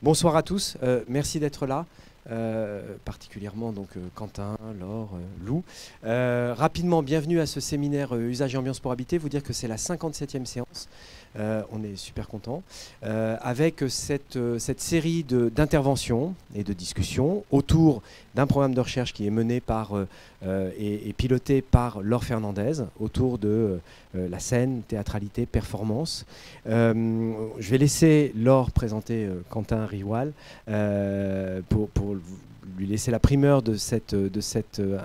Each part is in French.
Bonsoir à tous, merci d'être là, particulièrement donc Quentin, Laure, Lou. Rapidement, bienvenue à ce séminaire Usage et ambiance pour habiter. Vous dire que c'est la 57e séance, on est super contents, avec cette série d'interventions et de discussions autour d'un programme de recherche qui est mené par et piloté par Laure Fernandez autour de la scène, théâtralité, performance. Je vais laisser Laure présenter Quentin Riwal pour lui laisser la primeur de cette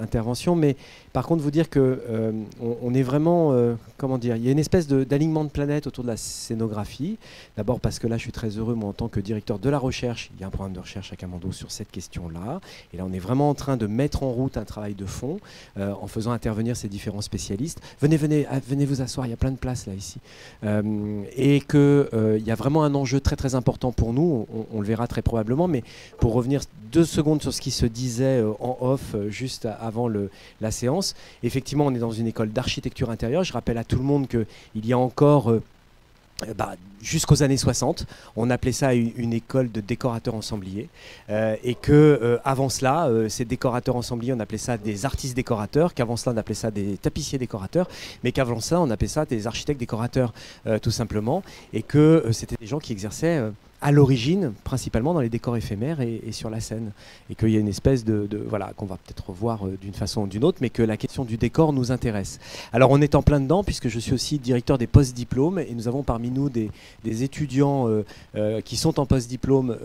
intervention, mais par contre vous dire que on est vraiment, comment dire, il y a une espèce d'alignement de planète autour de la scénographie. D'abord parce que là je suis très heureux, moi en tant que directeur de la recherche, il y a un programme de recherche à Camando sur cette question-là, et là on est vraiment en train de mettre en route un travail de fond en faisant intervenir ces différents spécialistes. Venez vous asseoir, il y a plein de places là ici, et que il y a vraiment un enjeu très très important pour nous, on le verra très probablement, mais pour revenir 2 secondes sur ce qui se disait en off juste avant la séance. Effectivement, on est dans une école d'architecture intérieure. Je rappelle à tout le monde qu'il y a encore jusqu'aux années 60, on appelait ça une école de décorateurs ensembliers, et que avant cela, ces décorateurs ensembliers, on appelait ça des artistes décorateurs, qu'avant cela on appelait ça des tapissiers décorateurs, mais qu'avant cela on appelait ça des architectes décorateurs tout simplement, et que c'était des gens qui exerçaient à l'origine, principalement dans les décors éphémères et sur la scène. Et qu'il y a une espèce voilà, qu'on va peut-être revoir d'une façon ou d'une autre, mais que la question du décor nous intéresse. Alors on est en plein dedans, puisque je suis aussi directeur des post-diplômes, et nous avons parmi nous des étudiants qui sont en post-diplôme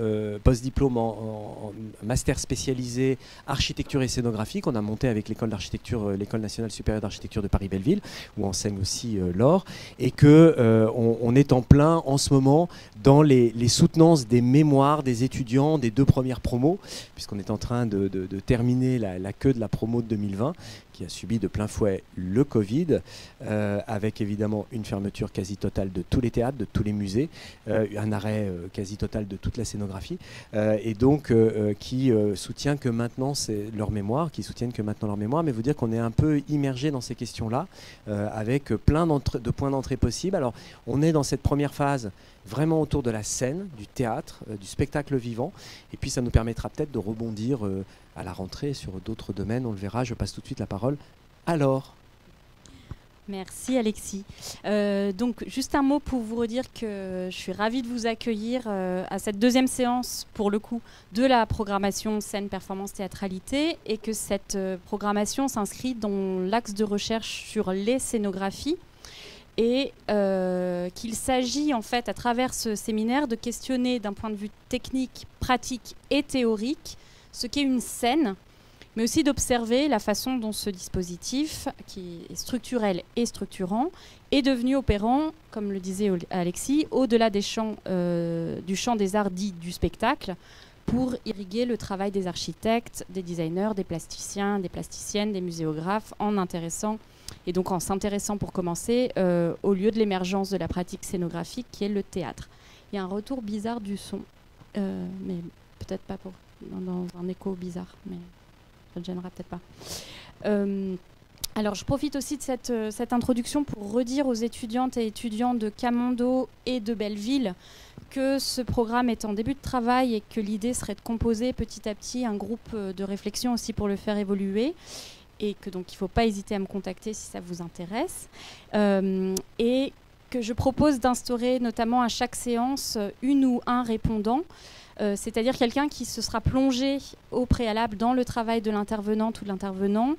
en master spécialisé architecture et scénographie, qu'on a monté avec l'école d'architecture, l'école nationale supérieure d'architecture de Paris-Belleville, où enseigne aussi Laure, et qu'on est en plein en ce moment dans les soutenances des mémoires des étudiants des 2 premières promos, puisqu'on est en train de terminer la queue de la promo de 2020, qui a subi de plein fouet le Covid, avec évidemment une fermeture quasi totale de tous les théâtres, de tous les musées, un arrêt quasi total de toute la scénographie, et donc qui soutient que maintenant c'est leur mémoire, mais vous dire qu'on est un peu immergé dans ces questions-là, avec plein de points d'entrée possibles. Alors on est dans cette première phase vraiment autour de la scène, du théâtre, du spectacle vivant, et puis ça nous permettra peut-être de rebondir à la rentrée sur d'autres domaines, on le verra. Je passe tout de suite la parole à Laure. Merci Alexis. Donc juste un mot pour vous redire que je suis ravie de vous accueillir à cette 2e séance, pour le coup, de la programmation scène, performance, théâtralité, et que cette programmation s'inscrit dans l'axe de recherche sur les scénographies, et qu'il s'agit en fait à travers ce séminaire de questionner d'un point de vue technique, pratique et théorique ce qu'est une scène, mais aussi d'observer la façon dont ce dispositif, qui est structurel et structurant, est devenu opérant, comme le disait Alexis, au-delà du champ des arts dits du spectacle, pour irriguer le travail des architectes, des designers, des plasticiens, des plasticiennes, des muséographes, et donc en s'intéressant pour commencer au lieu de l'émergence de la pratique scénographique qui est le théâtre. Il y a un retour bizarre du son, mais peut-être pas dans un écho bizarre, mais ça ne gênera peut-être pas. Alors je profite aussi de cette introduction pour redire aux étudiantes et étudiants de Camando et de Belleville que ce programme est en début de travail et que l'idée serait de composer petit à petit un groupe de réflexion aussi pour le faire évoluer, et que donc il ne faut pas hésiter à me contacter si ça vous intéresse, et que je propose d'instaurer notamment à chaque séance une ou un répondant, c'est-à-dire quelqu'un qui se sera plongé au préalable dans le travail de l'intervenante ou de l'intervenant,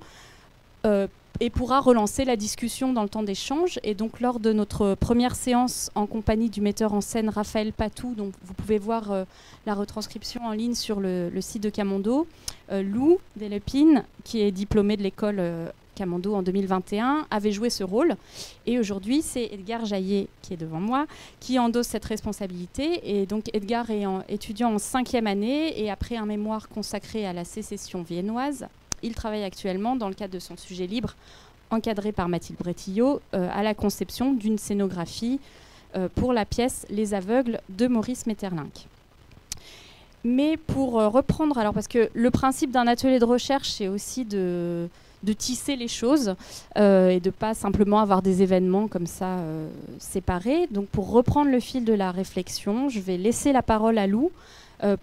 et pourra relancer la discussion dans le temps d'échange. Et donc lors de notre première séance en compagnie du metteur en scène Raphaël Patou, dont vous pouvez voir la retranscription en ligne sur le site de Camando, Lou Delépine, qui est diplômé de l'école Camando en 2021, avait joué ce rôle. Et aujourd'hui, c'est Edgar Jaillet, qui est devant moi, qui endosse cette responsabilité. Et donc Edgar est étudiant en 5e année, et après un mémoire consacré à la sécession viennoise, il travaille actuellement, dans le cadre de son sujet libre, encadré par Mathilde Bretillo, à la conception d'une scénographie pour la pièce Les Aveugles de Maurice Maeterlinck. Mais pour reprendre, alors parce que le principe d'un atelier de recherche, c'est aussi de de tisser les choses et de ne pas simplement avoir des événements comme ça séparés. Donc pour reprendre le fil de la réflexion, je vais laisser la parole à Lou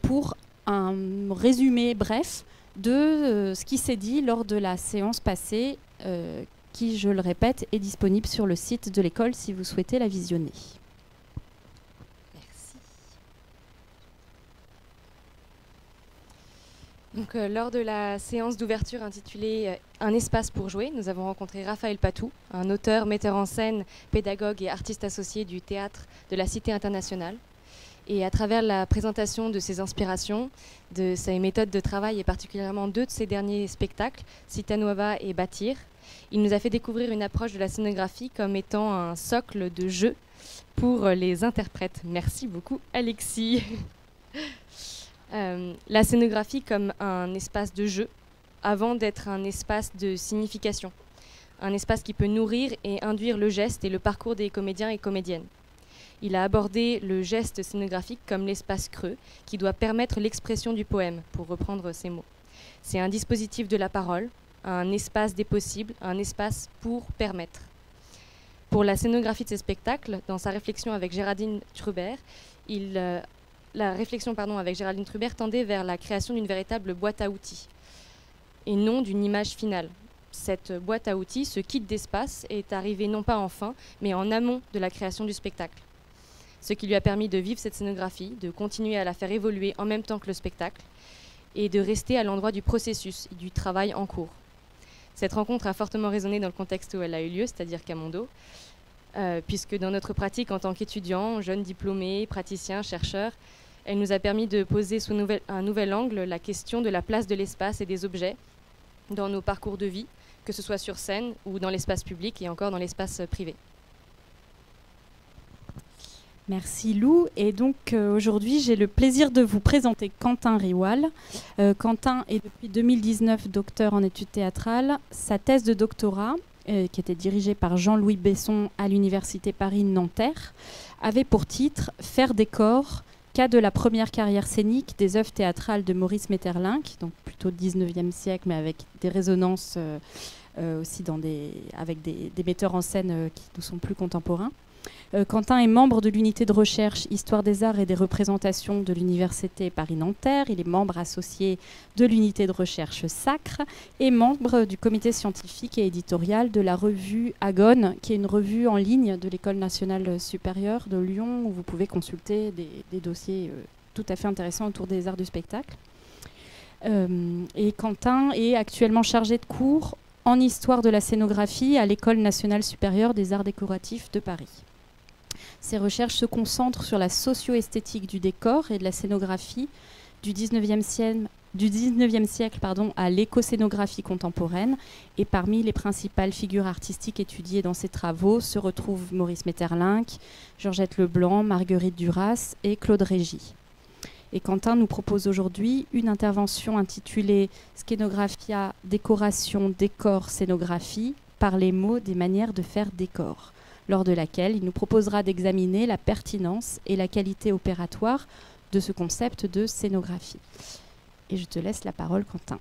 pour un résumé bref de ce qui s'est dit lors de la séance passée qui, je le répète, est disponible sur le site de l'école si vous souhaitez la visionner. Donc, lors de la séance d'ouverture intitulée « Un espace pour jouer », nous avons rencontré Raphaël Patou, un auteur, metteur en scène, pédagogue et artiste associé du théâtre de la Cité internationale. Et à travers la présentation de ses inspirations, de ses méthodes de travail et particulièrement deux de ses derniers spectacles, Cita Nuova et Bâtir, il nous a fait découvrir une approche de la scénographie comme étant un socle de jeu pour les interprètes. Merci beaucoup Alexis. La scénographie comme un espace de jeu avant d'être un espace de signification, un espace qui peut nourrir et induire le geste et le parcours des comédiens et comédiennes. Il a abordé le geste scénographique comme l'espace creux qui doit permettre l'expression du poème, pour reprendre ces mots. C'est un dispositif de la parole, un espace des possibles, un espace pour permettre. Pour la scénographie de ces spectacles, dans sa réflexion avec Géraldine Trubert, la réflexion avec Géraldine Trubert tendait vers la création d'une véritable boîte à outils et non d'une image finale. Cette boîte à outils, ce kit d'espace, est arrivé non pas en fin, mais en amont de la création du spectacle. Ce qui lui a permis de vivre cette scénographie, de continuer à la faire évoluer en même temps que le spectacle et de rester à l'endroit du processus et du travail en cours. Cette rencontre a fortement résonné dans le contexte où elle a eu lieu, c'est-à-dire qu'à Mondo, puisque dans notre pratique en tant qu'étudiants, jeunes diplômés, praticiens, chercheurs, elle nous a permis de poser sous un nouvel angle la question de la place de l'espace et des objets dans nos parcours de vie, que ce soit sur scène ou dans l'espace public et encore dans l'espace privé. Merci Lou. Et donc aujourd'hui, j'ai le plaisir de vous présenter Quentin Riwal. Quentin est depuis 2019 docteur en études théâtrales. Sa thèse de doctorat, qui était dirigée par Jean-Louis Besson à l'Université Paris-Nanterre, avait pour titre « Faire des corps, cas de la première carrière scénique des œuvres théâtrales de Maurice Maeterlinck », donc plutôt 19e siècle, mais avec des résonances aussi avec des metteurs en scène qui nous sont plus contemporains. Quentin est membre de l'unité de recherche Histoire des arts et des représentations de l'Université Paris-Nanterre. Il est membre associé de l'unité de recherche Sacre et membre du comité scientifique et éditorial de la revue Agone, qui est une revue en ligne de l'École nationale supérieure de Lyon où vous pouvez consulter des dossiers tout à fait intéressants autour des arts du spectacle. Et Quentin est actuellement chargé de cours en histoire de la scénographie à l'École nationale supérieure des arts décoratifs de Paris. Ses recherches se concentrent sur la socio-esthétique du décor et de la scénographie du 19e siècle à l'éco-scénographie contemporaine. Et parmi les principales figures artistiques étudiées dans ses travaux se retrouvent Maurice Maeterlinck, Georgette Leblanc, Marguerite Duras et Claude Régis. Et Quentin nous propose aujourd'hui une intervention intitulée « Scénographia, décoration, décor, scénographie, par les mots des manières de faire décor », lors de laquelle il nous proposera d'examiner la pertinence et la qualité opératoire de ce concept de scénographie. Et je te laisse la parole, Quentin.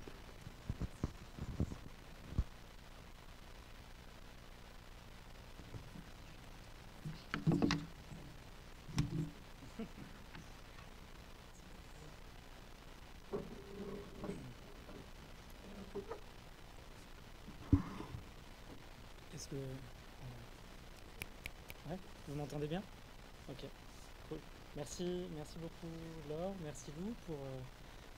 Est-ce que... Ouais, vous m'entendez bien? Ok, cool. Merci beaucoup Laure, merci Lou pour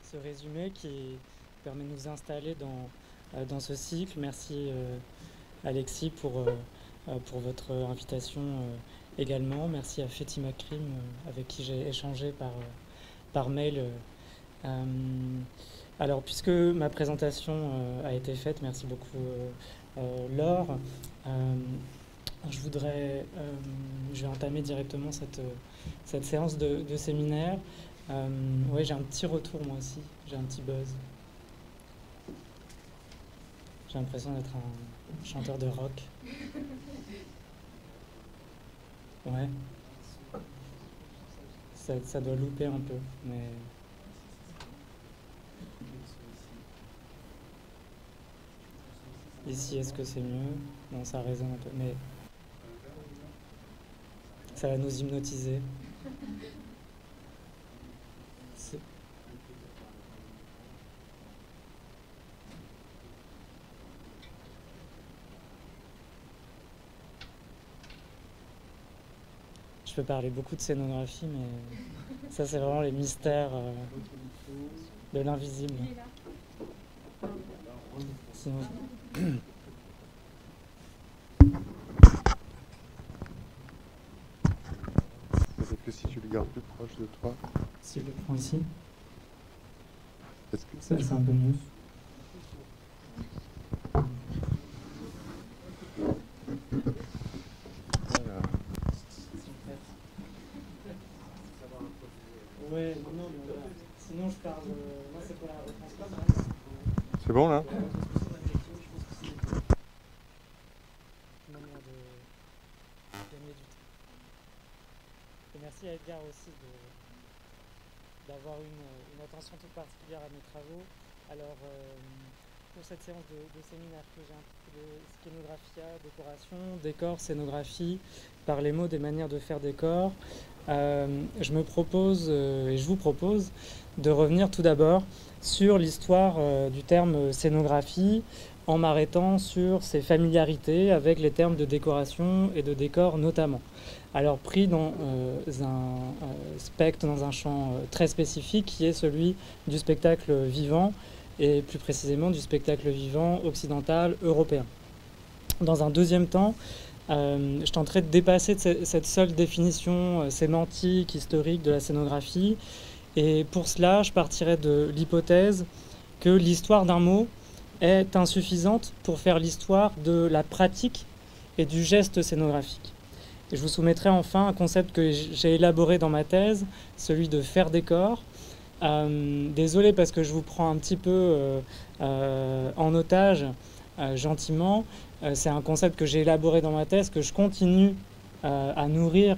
ce résumé qui permet de nous installer dans ce cycle. Merci Alexis pour votre invitation également. Merci à Fatima Krim avec qui j'ai échangé par mail. Alors, puisque ma présentation a été faite, merci beaucoup Laure. Je vais entamer directement cette séance de séminaire. Ouais, j'ai un petit retour moi aussi, j'ai un petit buzz. J'ai l'impression d'être un chanteur de rock. Ouais. Ça doit louper un peu, mais... Ici, est-ce que c'est mieux? Non, ça résonne un peu, mais ça va nous hypnotiser. Je peux parler beaucoup de scénographie, mais ça, c'est vraiment les mystères de l'invisible. Sinon... Peut-être que si tu le gardes plus proche de toi. Si je le prends ici, Est-ce que ça c'est un peu mieux. Voilà. Ouais, non, mais voilà. Sinon je parle. Moi c'est pour la retranscription. C'est bon là? Manière de gagner du temps. Et merci à Edgar aussi d'avoir une attention toute particulière à mes travaux. Alors, pour cette séance de séminaire que j'ai intitulée Scénographia, décoration, décor, scénographie, par les mots des manières de faire décor, je me propose et je vous propose de revenir tout d'abord sur l'histoire du terme scénographie, en m'arrêtant sur ses familiarités avec les termes de décoration et de décor notamment. Alors pris dans un spectre, dans un champ très spécifique qui est celui du spectacle vivant et plus précisément du spectacle vivant occidental européen. Dans un deuxième temps, je tenterai de dépasser cette seule définition sémantique, historique de la scénographie, et pour cela je partirai de l'hypothèse que l'histoire d'un mot est insuffisante pour faire l'histoire de la pratique et du geste scénographique. Et je vous soumettrai enfin un concept que j'ai élaboré dans ma thèse, celui de faire décor. Désolé parce que je vous prends un petit peu en otage gentiment. C'est un concept que j'ai élaboré dans ma thèse, que je continue à nourrir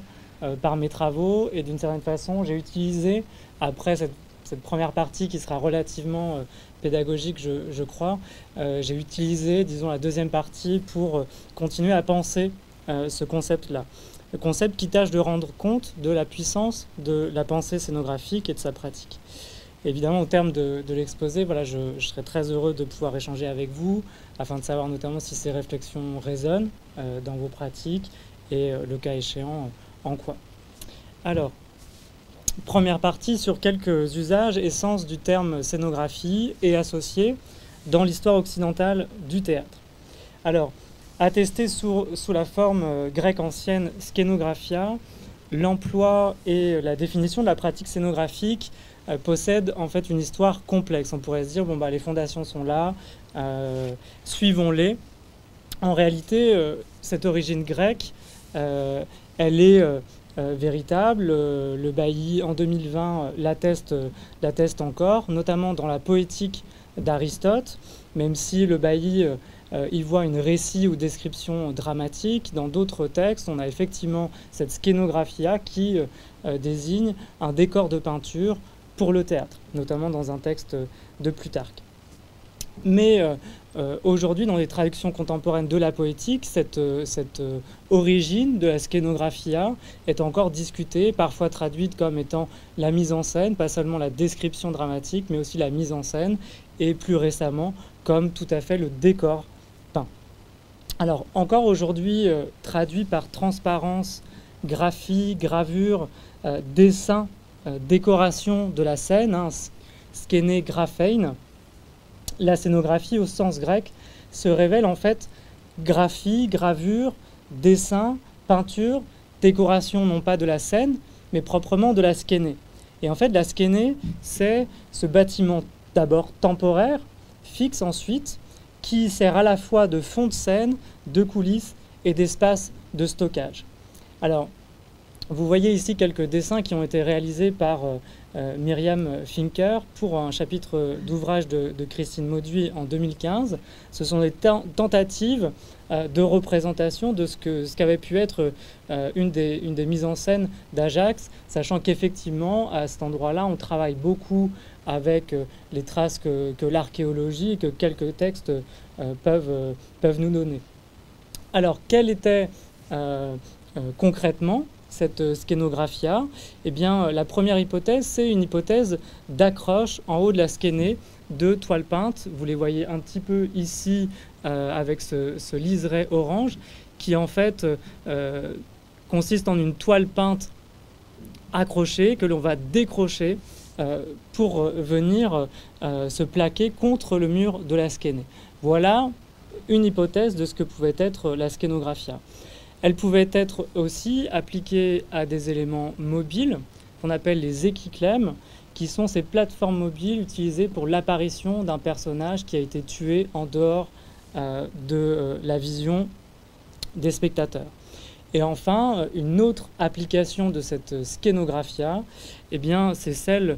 par mes travaux, et d'une certaine façon j'ai utilisé, après cette première partie qui sera relativement pédagogique, je crois, j'ai utilisé, disons, la deuxième partie pour continuer à penser ce concept-là. Le concept qui tâche de rendre compte de la puissance de la pensée scénographique et de sa pratique. Évidemment, au terme de l'exposé, voilà, je serais très heureux de pouvoir échanger avec vous, afin de savoir notamment si ces réflexions résonnent dans vos pratiques, et le cas échéant, en quoi. Alors, première partie sur quelques usages et sens du terme scénographie et associés dans l'histoire occidentale du théâtre. Alors, attesté sous la forme grecque ancienne scénographia, l'emploi et la définition de la pratique scénographique possèdent en fait une histoire complexe. On pourrait se dire, bon, les fondations sont là, suivons-les. En réalité, cette origine grecque, elle est véritable. Le Bailly, en 2020, l'atteste encore, notamment dans la poétique d'Aristote, même si le Bailly y voit une récit ou description dramatique. Dans d'autres textes, on a effectivement cette scénographia qui désigne un décor de peinture pour le théâtre, notamment dans un texte de Plutarque. Mais aujourd'hui, dans les traductions contemporaines de la poétique, cette origine de la scénographia est encore discutée, parfois traduite comme étant la mise en scène, pas seulement la description dramatique, mais aussi la mise en scène, et plus récemment comme tout à fait le décor peint. Alors, encore aujourd'hui, traduit par transparence, graphie, gravure, dessin, décoration de la scène, skéné graphein, la scénographie au sens grec se révèle en fait graphie, gravure, dessin, peinture, décoration non pas de la scène, mais proprement de la skéné. Et en fait, la skéné, c'est ce bâtiment d'abord temporaire, fixe ensuite, qui sert à la fois de fond de scène, de coulisses et d'espace de stockage. Alors, Vous voyez ici quelques dessins qui ont été réalisés par Myriam Finker pour un chapitre d'ouvrage de Christine Mauduit en 2015. Ce sont des tentatives de représentation de ce qu'avait pu être une des mises en scène d'Ajax, sachant qu'effectivement, à cet endroit-là, on travaille beaucoup avec les traces que l'archéologie et que quelques textes peuvent nous donner. Alors, quelle était concrètement cette skénographia? Eh bien, la première hypothèse, c'est une hypothèse d'accroche en haut de la skénée de toiles peintes. Vous les voyez un petit peu ici avec ce liseré orange qui en fait consiste en une toile peinte accrochée que l'on va décrocher pour venir se plaquer contre le mur de la skénée. Voilà une hypothèse de ce que pouvait être la skénographia. Elle pouvait être aussi appliquée à des éléments mobiles qu'on appelle les équiclèmes, qui sont ces plateformes mobiles utilisées pour l'apparition d'un personnage qui a été tué en dehors de la vision des spectateurs. Et enfin, une autre application de cette skénographia, eh bien, c'est celle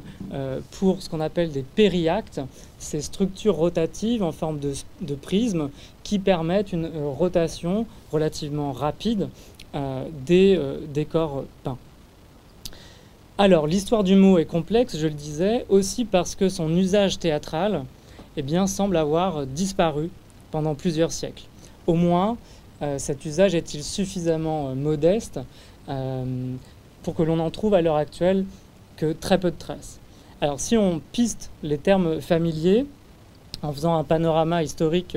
pour ce qu'on appelle des périactes, ces structures rotatives en forme de prisme qui permettent une rotation relativement rapide des décors peints. Alors, l'histoire du mot est complexe, je le disais, aussi parce que son usage théâtral eh bien, semble avoir disparu pendant plusieurs siècles. Au moins, cet usage est-il suffisamment modeste pour que l'on en trouve à l'heure actuelle que très peu de traces. Alors si on piste les termes familiers, en faisant un panorama historique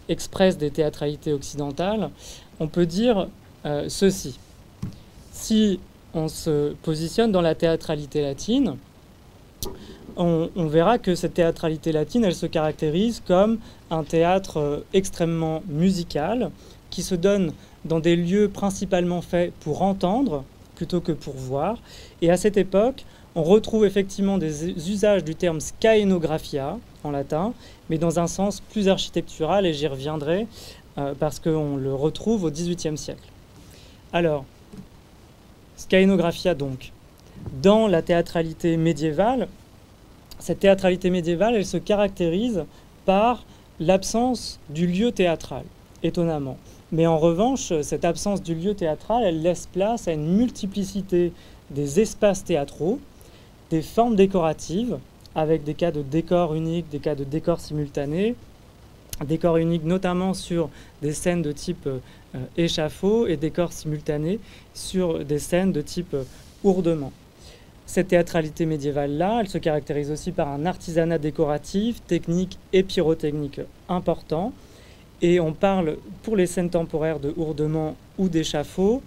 express des théâtralités occidentales, on peut dire ceci. Si on se positionne dans la théâtralité latine, on verra que cette théâtralité latine, elle se caractérise comme un théâtre extrêmement musical, qui se donne dans des lieux principalement faits pour entendre plutôt que pour voir. Et à cette époque, on retrouve effectivement des usages du terme scaenographia en latin, mais dans un sens plus architectural, et j'y reviendrai parce qu'on le retrouve au XVIIIe siècle. Alors, scaenographia donc. Dans la théâtralité médiévale, cette théâtralité médiévale, elle se caractérise par l'absence du lieu théâtral, étonnamment. Mais en revanche, cette absence du lieu théâtral, elle laisse place à une multiplicité des espaces théâtraux, des formes décoratives, avec des cas de décors uniques, des cas de décors simultanés, décors uniques notamment sur des scènes de type échafaud et décors simultanés sur des scènes de type ourdement. Cette théâtralité médiévale-là, elle se caractérise aussi par un artisanat décoratif, technique et pyrotechnique important. Et on parle, pour les scènes temporaires, de ourdement ou d'échafaud,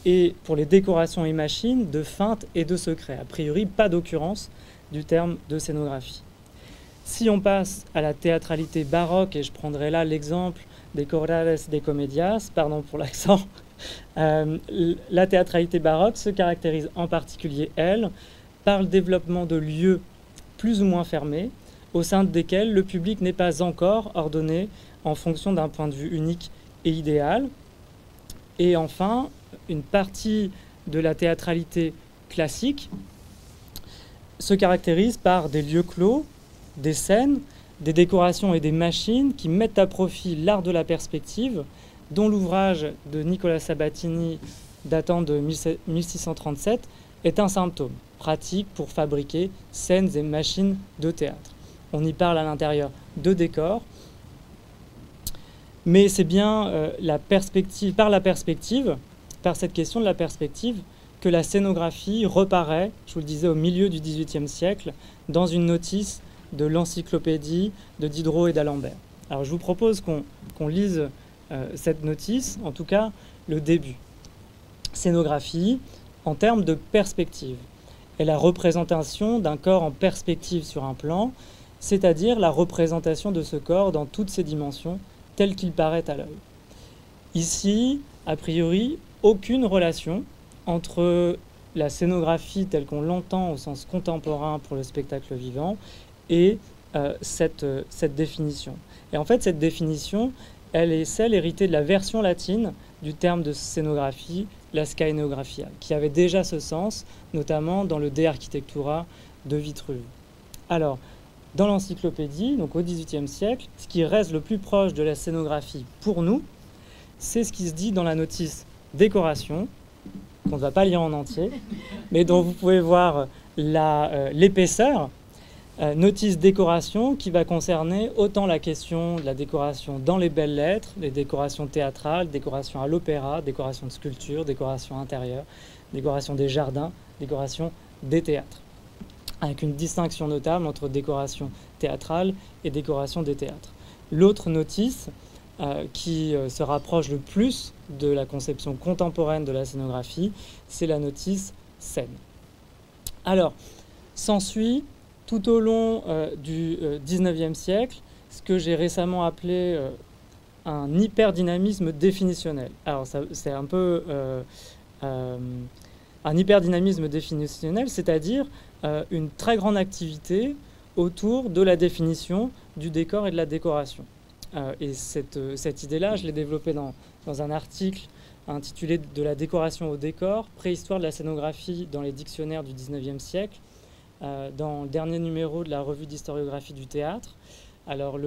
et pour les décorations et machines, de feinte et de secret. A priori, pas d'occurrence du terme de scénographie. Si on passe à la théâtralité baroque, et je prendrai là l'exemple des Corrales de Comedias, pardon pour l'accent, la théâtralité baroque se caractérise en particulier, elle, par le développement de lieux plus ou moins fermés, au sein desquels le public n'est pas encore ordonné en fonction d'un point de vue unique et idéal. Et enfin, une partie de la théâtralité classique se caractérise par des lieux clos, des scènes, des décorations et des machines qui mettent à profit l'art de la perspective, dont l'ouvrage de Nicola Sabatini datant de 1637 est un symptôme pratique pour fabriquer scènes et machines de théâtre. On y parle à l'intérieur de décors, mais c'est bien par cette question de la perspective, que la scénographie reparaît, je vous le disais, au milieu du XVIIIe siècle, dans une notice de l'encyclopédie de Diderot et d'Alembert. Alors je vous propose qu'on lise cette notice, en tout cas le début. Scénographie, en termes de perspective, est la représentation d'un corps en perspective sur un plan, c'est-à-dire la représentation de ce corps dans toutes ses dimensions, tel qu'il paraît à l'œil. Ici, a priori, aucune relation entre la scénographie telle qu'on l'entend au sens contemporain pour le spectacle vivant et cette définition. Et en fait, cette définition, elle est celle héritée de la version latine du terme de scénographie la Scaenographia, qui avait déjà ce sens, notamment dans le De Architectura de Vitruve. Alors, dans l'encyclopédie, donc au XVIIIe siècle, ce qui reste le plus proche de la scénographie pour nous, c'est ce qui se dit dans la notice décoration, qu'on ne va pas lire en entier, mais dont vous pouvez voir l'épaisseur. Notice décoration qui va concerner autant la question de la décoration dans les belles lettres, les décorations théâtrales, décoration à l'opéra, décoration de sculpture, décoration intérieure, décoration des jardins, décoration des théâtres, avec une distinction notable entre décoration théâtrale et décoration des théâtres. L'autre notice qui se rapproche le plus de la conception contemporaine de la scénographie, c'est la notice scène. Alors, s'ensuit tout au long du XIXe siècle ce que j'ai récemment appelé un hyperdynamisme définitionnel. Alors, c'est un peu un hyperdynamisme définitionnel, c'est-à-dire une très grande activité autour de la définition du décor et de la décoration. Et cette idée-là, je l'ai développée dans un article intitulé « De la décoration au décor, préhistoire de la scénographie dans les dictionnaires du XIXe siècle », dans le dernier numéro de la revue d'historiographie du théâtre. Alors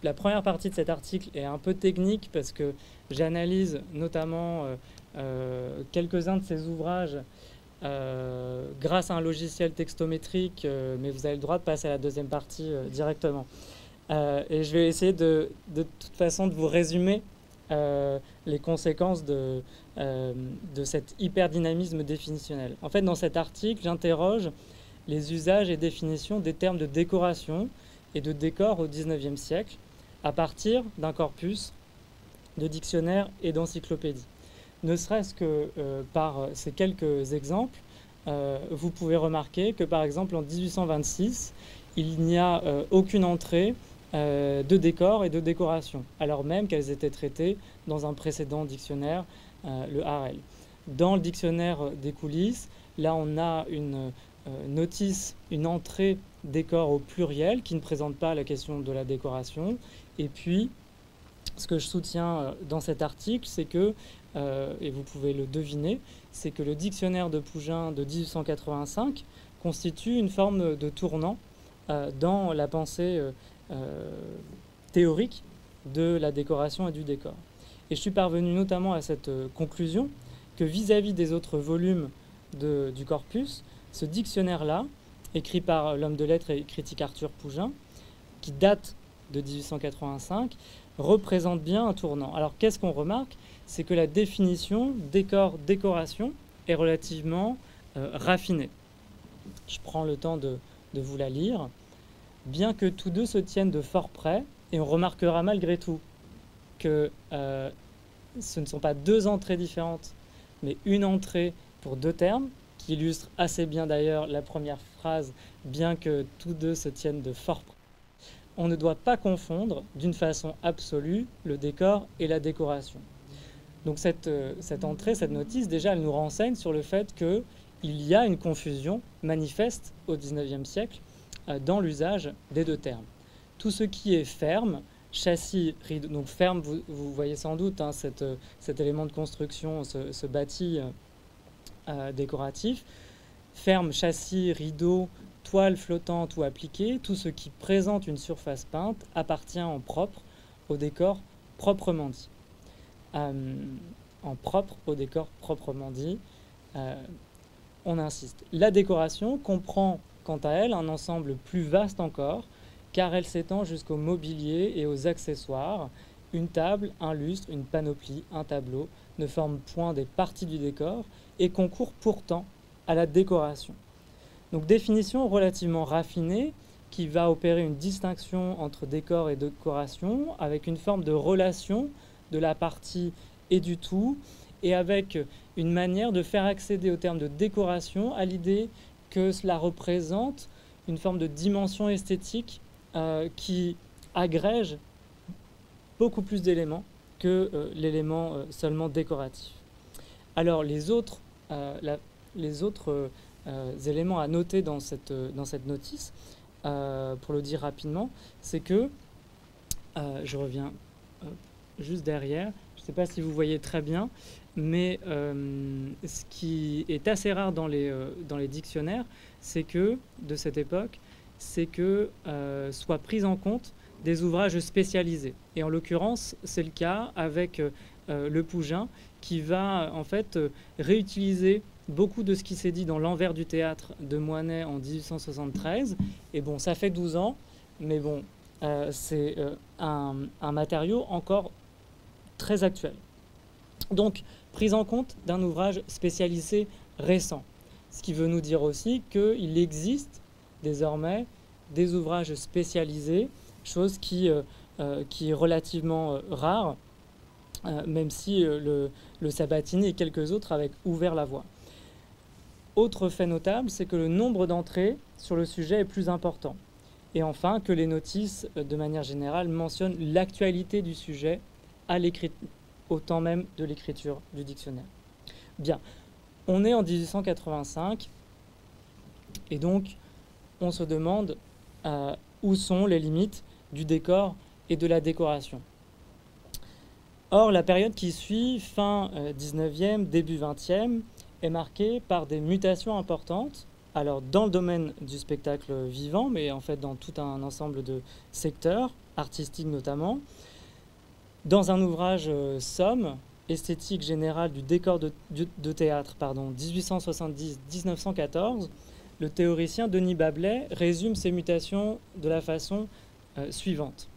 la première partie de cet article est un peu technique parce que j'analyse notamment quelques-uns de ces ouvrages grâce à un logiciel textométrique, mais vous avez le droit de passer à la deuxième partie directement. Et je vais essayer de toute façon de vous résumer les conséquences de cet hyperdynamisme définitionnel. En fait, dans cet article, j'interroge les usages et définitions des termes de décoration et de décor au XIXe siècle à partir d'un corpus de dictionnaires et d'encyclopédies. Ne serait-ce que par ces quelques exemples, vous pouvez remarquer que par exemple en 1826, il n'y a aucune entrée de décor et de décoration, alors même qu'elles étaient traitées dans un précédent dictionnaire, le Harel. Dans le dictionnaire des coulisses, là on a une notice, une entrée décor au pluriel qui ne présente pas la question de la décoration. Et puis, ce que je soutiens dans cet article, c'est que, et vous pouvez le deviner, c'est que le dictionnaire de Pougin de 1885 constitue une forme de tournant dans la pensée théorique de la décoration et du décor. Et je suis parvenu notamment à cette conclusion que vis-à-vis des autres volumes du corpus, ce dictionnaire-là, écrit par l'homme de lettres et critique Arthur Pougin, qui date de 1885, représente bien un tournant. Alors qu'est-ce qu'on remarque? C'est que la définition décor-décoration est relativement raffinée. Je prends le temps de vous la lire. Bien que tous deux se tiennent de fort près, et on remarquera malgré tout que ce ne sont pas deux entrées différentes, mais une entrée pour deux termes, qui illustre assez bien d'ailleurs la première phrase, bien que tous deux se tiennent de fort près. On ne doit pas confondre d'une façon absolue le décor et la décoration. Donc cette entrée, cette notice, déjà, elle nous renseigne sur le fait qu'il y a une confusion manifeste au XIXe siècle dans l'usage des deux termes. Tout ce qui est ferme, châssis, rideau, donc ferme, vous voyez sans doute hein, cet élément de construction, ce bâti décoratif. Ferme, châssis, rideau, toile flottante ou appliquée, tout ce qui présente une surface peinte appartient en propre au décor proprement dit. En propre au décor proprement dit, on insiste. La décoration comprend quant à elle un ensemble plus vaste encore, car elle s'étend jusqu'au mobilier et aux accessoires. Une table, un lustre, une panoplie, un tableau ne forment point des parties du décor et concourent pourtant à la décoration. Donc définition relativement raffinée qui va opérer une distinction entre décor et décoration avec une forme de relation de la partie et du tout et avec une manière de faire accéder au terme de décoration à l'idée que cela représente une forme de dimension esthétique qui agrège beaucoup plus d'éléments que l'élément seulement décoratif. Alors les autres éléments à noter dans cette notice, pour le dire rapidement, c'est que, je reviens juste derrière, je sais pas si vous voyez très bien, mais ce qui est assez rare dans les dictionnaires, c'est que, de cette époque, c'est que soient pris en compte des ouvrages spécialisés. Et en l'occurrence, c'est le cas avec le Pougin, qui va en fait réutiliser beaucoup de ce qui s'est dit dans l'envers du théâtre de Moinet en 1873. Et bon, ça fait 12 ans, mais bon, c'est un matériau encore très actuel. Donc, prise en compte d'un ouvrage spécialisé récent. Ce qui veut nous dire aussi qu'il existe désormais des ouvrages spécialisés, chose qui est relativement rare, même si le Sabatini et quelques autres avaient ouvert la voie. Autre fait notable, c'est que le nombre d'entrées sur le sujet est plus important. Et enfin, que les notices, de manière générale, mentionnent l'actualité du sujet au temps même de l'écriture du dictionnaire. Bien, on est en 1885, et donc on se demande où sont les limites du décor et de la décoration. Or, la période qui suit, fin 19e, début 20e, est marquée par des mutations importantes, alors dans le domaine du spectacle vivant, mais en fait dans tout un ensemble de secteurs, artistiques notamment. Dans un ouvrage Somme, esthétique générale du décor de théâtre, 1870-1914, le théoricien Denis Bablet résume ces mutations de la façon suivante.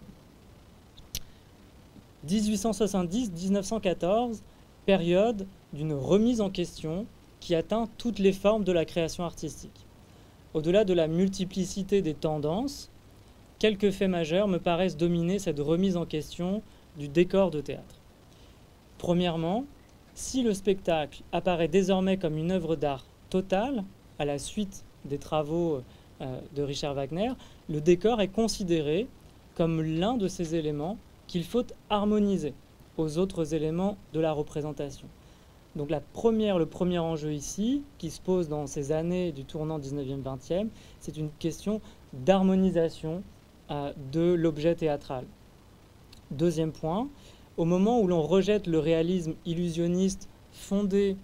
1870-1914, période d'une remise en question qui atteint toutes les formes de la création artistique. Au-delà de la multiplicité des tendances, quelques faits majeurs me paraissent dominer cette remise en question du décor de théâtre. Premièrement, si le spectacle apparaît désormais comme une œuvre d'art totale, à la suite des travaux de Richard Wagner, le décor est considéré comme l'un de ces éléments qu'il faut harmoniser aux autres éléments de la représentation. Donc le premier enjeu ici, qui se pose dans ces années du tournant 19e-20e, c'est une question d'harmonisation de l'objet théâtral. Deuxième point, au moment où l'on rejette le réalisme illusionniste fondé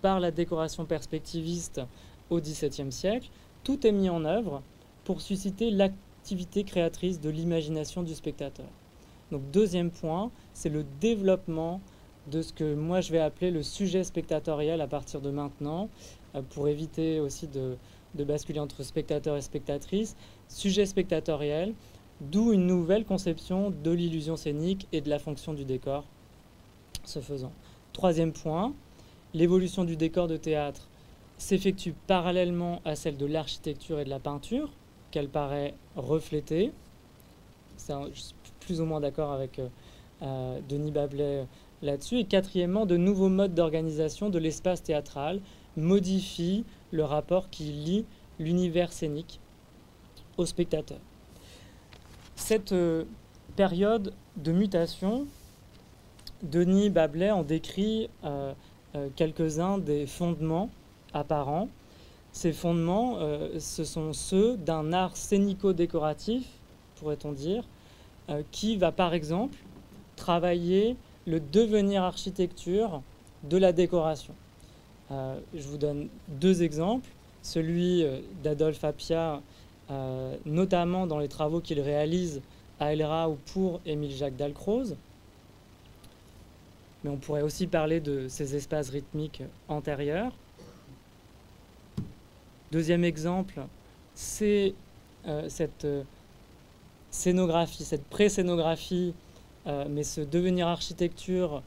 par la décoration perspectiviste au XVIIe siècle, tout est mis en œuvre pour susciter l'activité créatrice de l'imagination du spectateur. Donc deuxième point, c'est le développement de ce que moi je vais appeler le sujet spectatoriel à partir de maintenant, pour éviter aussi de basculer entre spectateur et spectatrice. Sujet spectatoriel, d'où une nouvelle conception de l'illusion scénique et de la fonction du décor, ce faisant. Troisième point, l'évolution du décor de théâtre s'effectue parallèlement à celle de l'architecture et de la peinture, qu'elle paraît refléter. Je suis plus ou moins d'accord avec Denis Bablet là-dessus. Et quatrièmement, de nouveaux modes d'organisation de l'espace théâtral modifient le rapport qui lie l'univers scénique au spectateur. Cette période de mutation, Denis Bablet en décrit quelques-uns des fondements apparents. Ces fondements, ce sont ceux d'un art scénico-décoratif, pourrait-on dire, qui va par exemple travailler le devenir architecture de la décoration. Je vous donne deux exemples. Celui d'Adolphe Appia, notamment dans les travaux qu'il réalise à Elra ou pour Émile-Jacques Dalcroze. Mais on pourrait aussi parler de ces espaces rythmiques antérieurs. Deuxième exemple, c'est cette scénographie, cette pré-scénographie, mais ce devenir architecture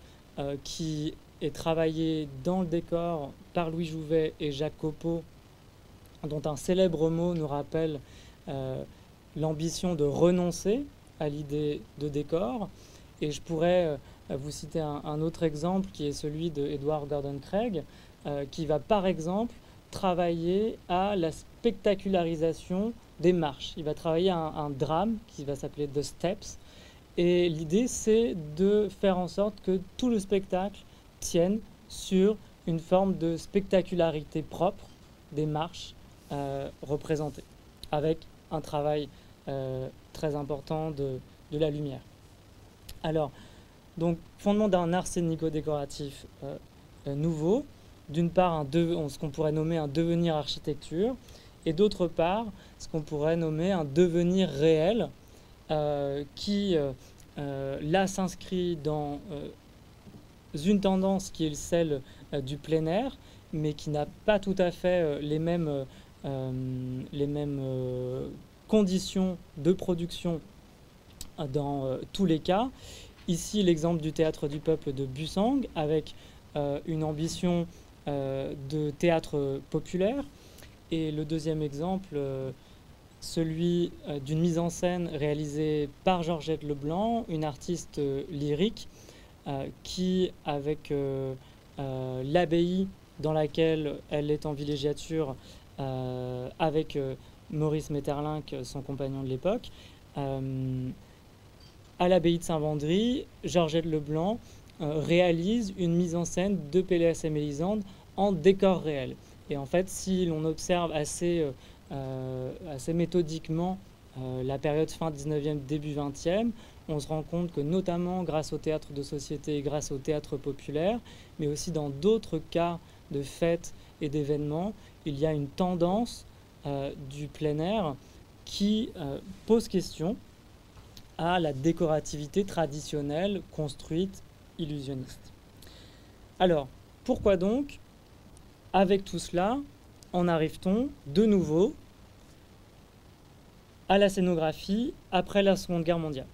qui est travaillé dans le décor par Louis Jouvet et Jacques Copeau, dont un célèbre mot nous rappelle l'ambition de renoncer à l'idée de décor. Et je pourrais vous citer un autre exemple qui est celui de Edward Gordon Craig, qui va par exemple travailler à la spectacularisation des marches. Il va travailler un drame qui va s'appeler The Steps. Et l'idée, c'est de faire en sorte que tout le spectacle tienne sur une forme de spectacularité propre des marches représentées, avec un travail très important de la lumière. Alors, Donc, fondement d'un art scénico-décoratif nouveau, d'une part, ce qu'on pourrait nommer un devenir architecture, et d'autre part, ce qu'on pourrait nommer un devenir réel, qui là s'inscrit dans une tendance qui est celle du plein air, mais qui n'a pas tout à fait les mêmes conditions de production dans tous les cas. Ici, l'exemple du théâtre du peuple de Busang, avec une ambition de théâtre populaire. Et le deuxième exemple, celui d'une mise en scène réalisée par Georgette Leblanc, une artiste lyrique, qui, avec l'abbaye dans laquelle elle est en villégiature, avec Maurice Maeterlinck, son compagnon de l'époque, à l'abbaye de Saint-Vendry, Georgette Leblanc réalise une mise en scène de Péléas et Mélisande en décor réel. Et en fait, si l'on observe assez méthodiquement la période fin 19e, début 20e, on se rend compte que notamment grâce au théâtre de société et grâce au théâtre populaire, mais aussi dans d'autres cas de fêtes et d'événements, il y a une tendance du plein air qui pose question à la décorativité traditionnelle, construite, illusionniste. Alors, pourquoi donc, avec tout cela, en arrive-t-on de nouveau à la scénographie après la Seconde Guerre mondiale?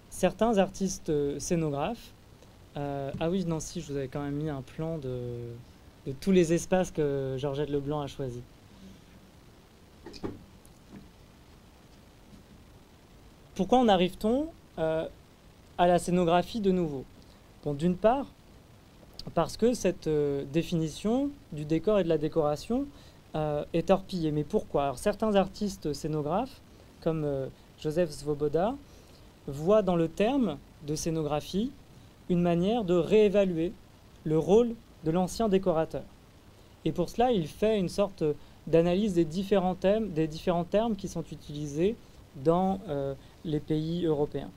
Certains artistes scénographes, ah oui, non, si, je vous avais quand même mis un plan de tous les espaces que Georgette Leblanc a choisis. Pourquoi en arrive-t-on à la scénographie de nouveau? Bon, d'une part, parce que cette définition du décor et de la décoration est torpillée. Mais pourquoi? Alors, certains artistes scénographes, comme Joseph Svoboda, voient dans le terme de scénographie une manière de réévaluer le rôle de l'ancien décorateur. Et pour cela, il fait une sorte d'analyse des différents termes qui sont utilisés dans les pays européens.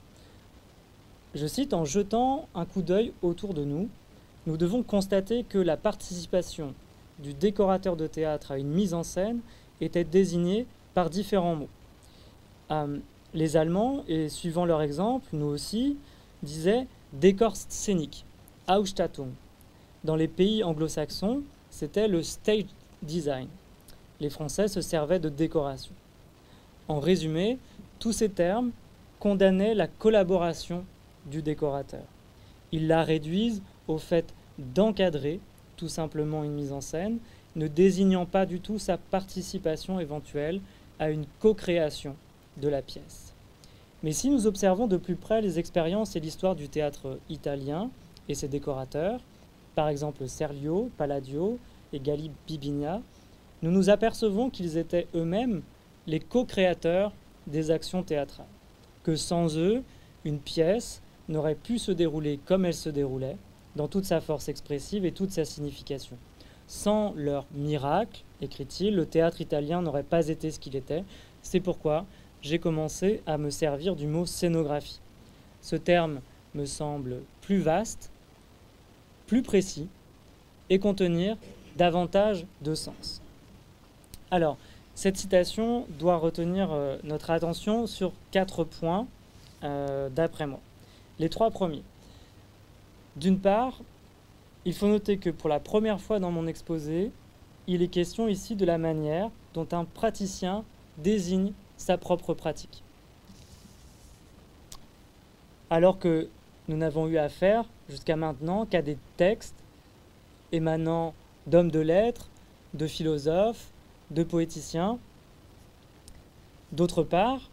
Je cite: en jetant un coup d'œil autour de nous, nous devons constater que la participation du décorateur de théâtre à une mise en scène était désignée par différents mots. Les Allemands, et suivant leur exemple, nous aussi, disaient décor scénique, Ausstattung. Dans les pays anglo-saxons, c'était le stage design. Les Français se servaient de décoration. En résumé, tous ces termes condamnaient la collaboration du décorateur. Ils la réduisent au fait d'encadrer tout simplement une mise en scène, ne désignant pas du tout sa participation éventuelle à une co-création de la pièce. Mais si nous observons de plus près les expériences et l'histoire du théâtre italien et ses décorateurs, par exemple Serlio, Palladio et Gali Bibigna, nous nous apercevons qu'ils étaient eux-mêmes les co-créateurs des actions théâtrales, que sans eux, une pièce n'aurait pu se dérouler comme elle se déroulait, dans toute sa force expressive et toute sa signification. Sans leur miracle, écrit-il, le théâtre italien n'aurait pas été ce qu'il était. C'est pourquoi j'ai commencé à me servir du mot scénographie. Ce terme me semble plus vaste, plus précis et contenir davantage de sens. Alors, cette citation doit retenir notre attention sur 4 points d'après moi. Les 3 premiers. D'une part, il faut noter que pour la première fois dans mon exposé, il est question ici de la manière dont un praticien désigne sa propre pratique. Alors que nous n'avons eu affaire jusqu'à maintenant qu'à des textes émanant d'hommes de lettres, de philosophes, de poéticiens. D'autre part,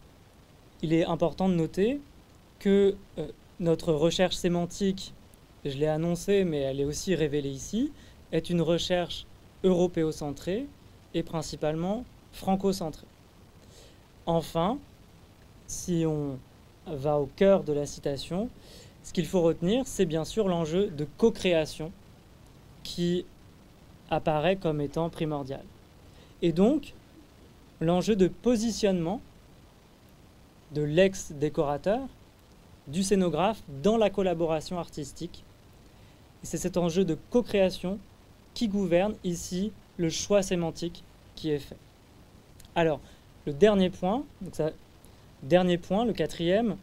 il est important de noter que notre recherche sémantique, je l'ai annoncé, mais elle est aussi révélée ici, est une recherche européocentrée et principalement franco-centrée. Enfin, si on va au cœur de la citation, ce qu'il faut retenir, c'est bien sûr l'enjeu de co-création qui apparaît comme étant primordial. Et donc, l'enjeu de positionnement de l'ex-décorateur du scénographe dans la collaboration artistique. Et c'est cet enjeu de co-création qui gouverne ici le choix sémantique qui est fait. Alors, le dernier point, le quatrième,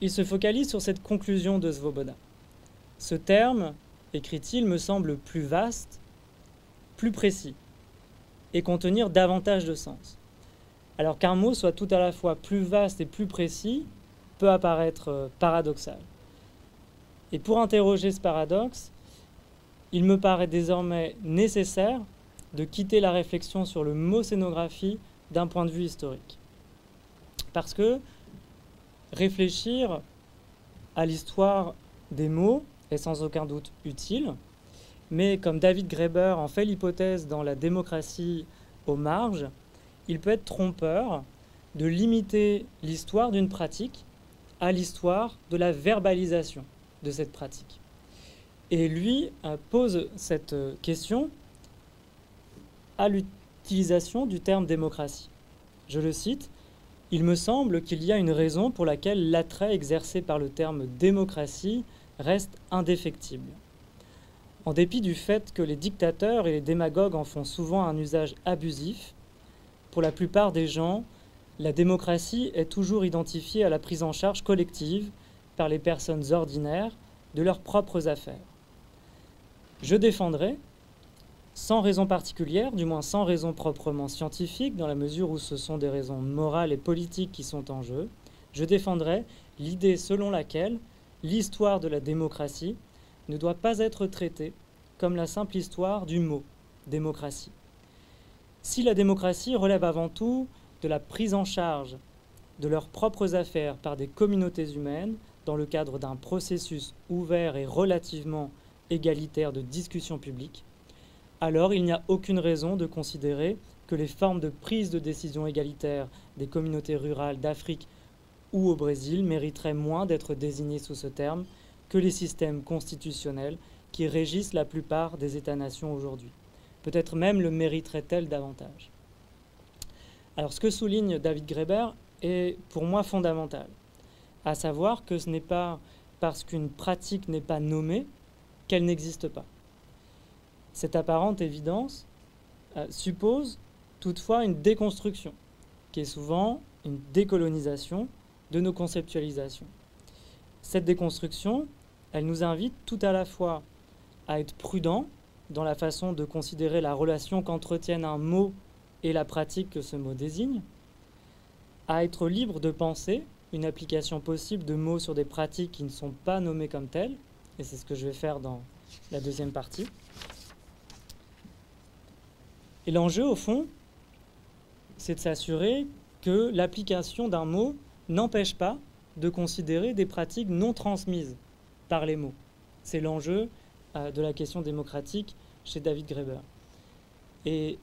il se focalise sur cette conclusion de Svoboda. Ce terme, écrit-il, me semble plus vaste, plus précis, et contenir davantage de sens. Alors qu'un mot soit tout à la fois plus vaste et plus précis peut apparaître paradoxal. Et pour interroger ce paradoxe, il me paraît désormais nécessaire de quitter la réflexion sur le mot scénographie d'un point de vue historique. Parce que réfléchir à l'histoire des mots est sans aucun doute utile, mais comme David Graeber en fait l'hypothèse dans La démocratie aux marges, il peut être trompeur de limiter l'histoire d'une pratique à l'histoire de la verbalisation de cette pratique. Et lui pose cette question à l'utilisation du terme démocratie. Je le cite, « Il me semble qu'il y a une raison pour laquelle l'attrait exercé par le terme démocratie reste indéfectible. En dépit du fait que les dictateurs et les démagogues en font souvent un usage abusif, pour la plupart des gens, la démocratie est toujours identifiée à la prise en charge collective par les personnes ordinaires de leurs propres affaires. Je défendrai, sans raison particulière, du moins sans raison proprement scientifique, dans la mesure où ce sont des raisons morales et politiques qui sont en jeu, je défendrai l'idée selon laquelle l'histoire de la démocratie ne doit pas être traitée comme la simple histoire du mot « démocratie ». Si la démocratie relève avant tout de la prise en charge de leurs propres affaires par des communautés humaines dans le cadre d'un processus ouvert et relativement égalitaire de discussion publique, alors il n'y a aucune raison de considérer que les formes de prise de décision égalitaire des communautés rurales d'Afrique ou au Brésil mériteraient moins d'être désignées sous ce terme que les systèmes constitutionnels qui régissent la plupart des États-nations aujourd'hui. Peut-être même le mériterait-elle davantage. Alors ce que souligne David Graeber est pour moi fondamental, à savoir que ce n'est pas parce qu'une pratique n'est pas nommée qu'elle n'existe pas. Cette apparente évidence suppose toutefois une déconstruction, qui est souvent une décolonisation de nos conceptualisations. Cette déconstruction, elle nous invite tout à la fois à être prudents dans la façon de considérer la relation qu'entretiennent un mot et la pratique que ce mot désigne, à être libre de penser une application possible de mots sur des pratiques qui ne sont pas nommées comme telles, et c'est ce que je vais faire dans la deuxième partie. Et l'enjeu, au fond, c'est de s'assurer que l'application d'un mot n'empêche pas de considérer des pratiques non transmises par les mots. C'est l'enjeu de la question démocratique chez David Graeber. Et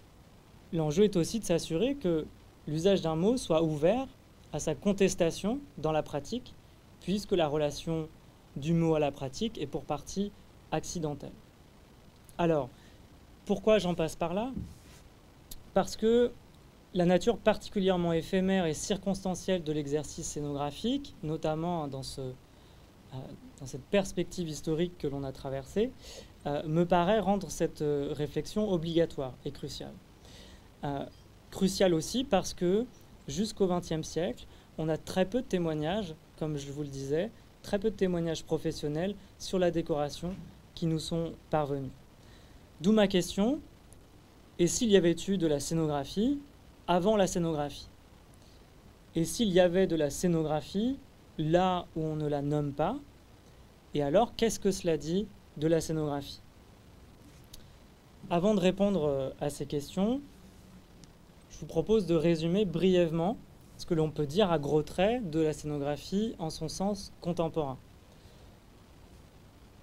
l'enjeu est aussi de s'assurer que l'usage d'un mot soit ouvert à sa contestation dans la pratique, puisque la relation du mot à la pratique est pour partie accidentelle. Alors, pourquoi j'en passe par là? Parce que la nature particulièrement éphémère et circonstancielle de l'exercice scénographique, notamment dans cette perspective historique que l'on a traversée, me paraît rendre cette réflexion obligatoire et cruciale. Cruciale aussi parce que jusqu'au XXe siècle, on a très peu de témoignages, comme je vous le disais, très peu de témoignages professionnels sur la décoration qui nous sont parvenus. D'où ma question, et s'il y avait eu de la scénographie avant la scénographie? Et s'il y avait de la scénographie là où on ne la nomme pas? Et alors, qu'est-ce que cela dit de la scénographie? Avant de répondre à ces questions, je vous propose de résumer brièvement ce que l'on peut dire à gros traits de la scénographie en son sens contemporain.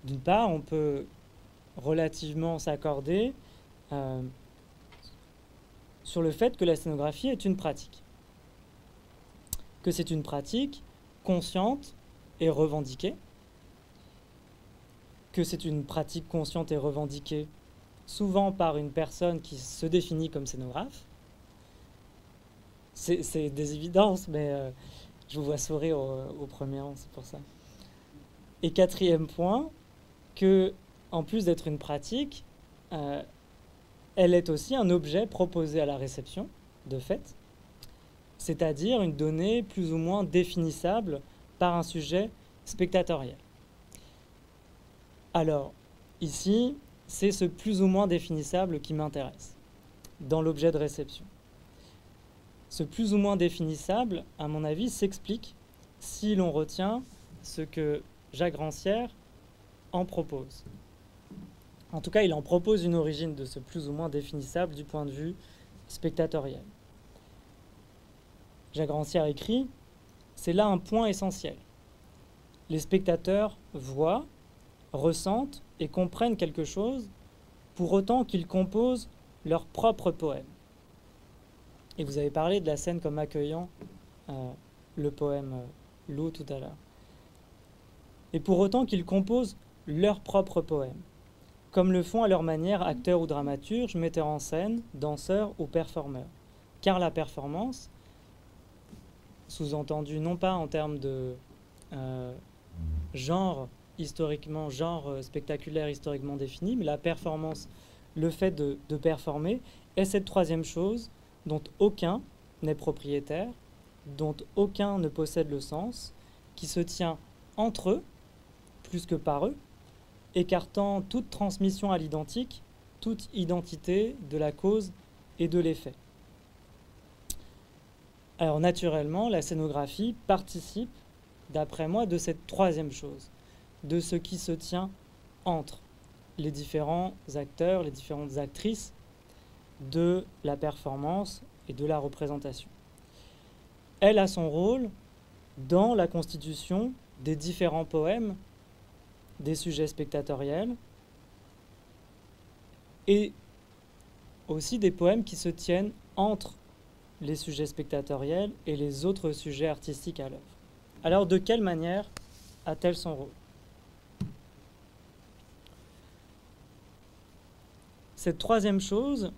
D'une part, on peut relativement s'accorder sur le fait que la scénographie est une pratique. Que c'est une pratique consciente et revendiquée. Que c'est une pratique consciente et revendiquée souvent par une personne qui se définit comme scénographe. C'est des évidences, mais Je vous vois sourire au premier rang, c'est pour ça. Et quatrième point, que en plus d'être une pratique, elle est aussi un objet proposé à la réception, de fait, c'est-à-dire une donnée plus ou moins définissable par un sujet spectatoriel. Alors, ici, c'est ce plus ou moins définissable qui m'intéresse, dans l'objet de réception. Ce plus ou moins définissable, à mon avis, s'explique si l'on retient ce que Jacques Rancière en propose. En tout cas, il en propose une origine de ce plus ou moins définissable du point de vue spectatoriel. Jacques Rancière écrit « C'est là un point essentiel. Les spectateurs voient, ressentent et comprennent quelque chose pour autant qu'ils composent leur propre poème. » Et vous avez parlé de la scène comme accueillant le poème Loup tout à l'heure. Et pour autant qu'ils composent leur propre poème, comme le font à leur manière acteurs ou dramaturges, metteurs en scène, danseurs ou performeurs. Car la performance, sous-entendu non pas en termes de genre spectaculaire historiquement défini, mais la performance, le fait de performer, est cette troisième chose dont aucun n'est propriétaire, dont aucun ne possède le sens, qui se tient entre eux, plus que par eux, écartant toute transmission à l'identique, toute identité de la cause et de l'effet. Alors naturellement, la scénographie participe, d'après moi, de cette troisième chose, de ce qui se tient entre les différents acteurs, les différentes actrices de la performance et de la représentation. Elle a son rôle dans la constitution des différents poèmes, des sujets spectatoriels et aussi des poèmes qui se tiennent entre les sujets spectatoriels et les autres sujets artistiques à l'œuvre. Alors, de quelle manière a-t-elle son rôle? Cette troisième chose,